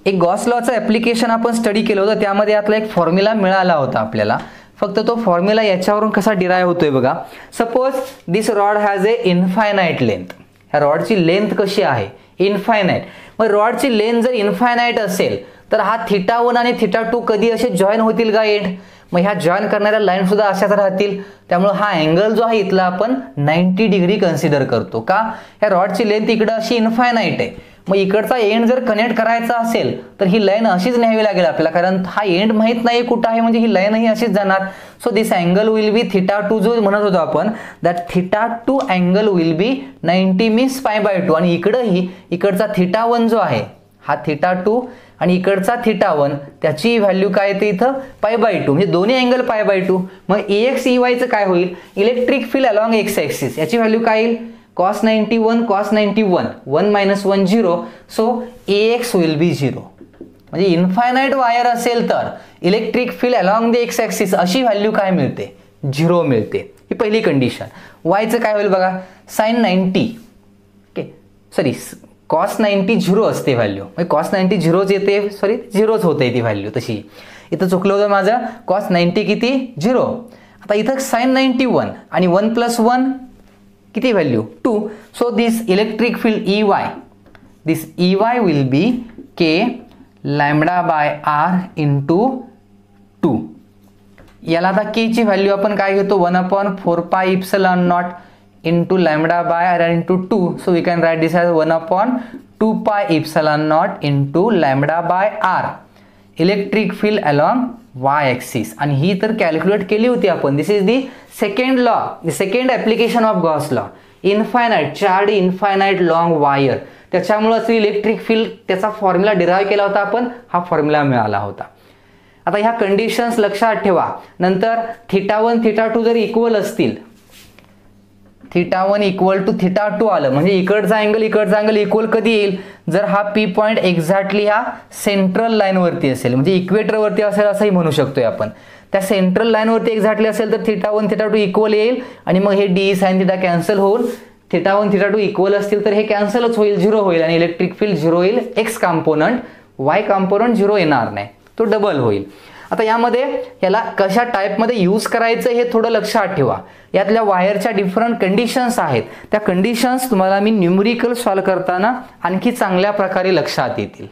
एक गॉस लॉचं ॲप्लिकेशन आपण स्टडी केलं होतं, त्यामध्ये यातला एक फॉर्म्युला मिळाला होता आपल्याला. फक्त तो फॉर्म्युला याच्यावरून कसा डिराईव्ह होतोय बघा. Suppose this rod has a infinite length. ह्या रॉडची लेंथ कशी आहे? इन्फायनाईट. मग रॉडची लेंथ जर इन्फायनाईट असेल तर हा थिटा 1 आणि थिटा 2 कधी असे जॉईन होतील का एंड? मग ह्या जॉईन करणाऱ्या लाईन सुद्धा अशाच राहतील. त्यामुळे हा अँगल जो आहे इथला आपण 90 डिग्री कन्सिडर करतो. का? ह्या रॉडची लेंथ इकडे अशी इन्फायनाईट आहे. मग इकडचा एंड जर कनेक्ट करायचा असेल तर ही लाईन अशीच न्यावी लागेल आपल्याला, कारण हा एंड माहित नाही कुठं आहे, म्हणजे ही लाईनही अशीच जाणार. So this angle will be theta 2 जो म्हणत होतो आपण, that theta 2 angle will be 90 means π/2. आणि इकडंही इकडचा थिटा 1 जो आहे हा थिटा 2 आणि इकडचा थिटा 1 त्याची व्हॅल्यू काय येते इथं? π/2, म्हणजे दोन्ही अँगल π/2. मग EX EY चं काय होईल? Electric field along x axis याची व्हॅल्यू काय येईल? cos 91 cos 91 1 - 1 0. So AX will be 0. म्हणजे इन्फायनाईट वायर असेल तर electric field along the x axis अशी व्हॅल्यू काय मिळते? 0 मिळते. ही पहिली कंडिशन. वायचं काय होईल बघा? साइन 90 ओके सॉरी cos 90 0 असते व्हॅल्यू, म्हणजे cos 90 0च येते, सॉरी 0च होते ती व्हॅल्यू. तशी इथं चुकलं होतं माझं. cos 90 किती? 0. आता इथं साइन 91 आणि 1 + 1 किती value? 2. So this electric field EY, this EY will be K lambda by R into 2. याला आता K ची व्हॅल्यू आपण काय घेतो? 1/4πε0 into lambda by r into 2. So we can write this as 1/2πε0 into lambda by r. Electric field along y axis. आणि ही तर calculate केली होती आपण. This is the second law, the second application of Gauss law. Infinite charged infinite long wire, त्याच्यामुळे इलेक्ट्रिक फील्ड त्याचा formula derive केला होता आपण. हा फॉर्म्युला मिळाला होता. आता ह्या कंडिशन्स लक्षात ठेवा. नंतर थिटा 1 थिटा 2 जर इक्वल असतील, थिटा 1 इक्वल टू थिटा 2 आलं, म्हणजे इकडचा अँगल इक्वल कधी येईल? जर हा P पॉईंट एक्झॅक्टली ह्या सेंट्रल लाईनवरती असेल, म्हणजे इक्वेटरवरती असेल असंही म्हणू शकतोय आपण. त्या सेंट्रल लाईनवरती एक्झॅक्टली असेल तर थिटा 1 थिटा 2 इक्वल येईल आणि मग हे D साइन थिटा कॅन्सल होऊन थिटा 1 थिटा 2 इक्वल असतील तर हे कॅन्सलच होईल, 0 होईल आणि इलेक्ट्रिक फील्ड 0 येईल. एक्स कंपोनंट, वाय कंपोनंट 0 येणार नाही, तो डबल होईल. आता यामध्ये याला कशा टाईपमध्ये यूज करायचं हे थोडं लक्षात ठेवा. यातल्या वायरच्या डिफरंट कंडिशन्स आहेत, त्या कंडिशन्स तुम्हाला मी न्यूमरिकल सॉल्व करताना आणखी चांगल्या प्रकारे लक्षात येतील.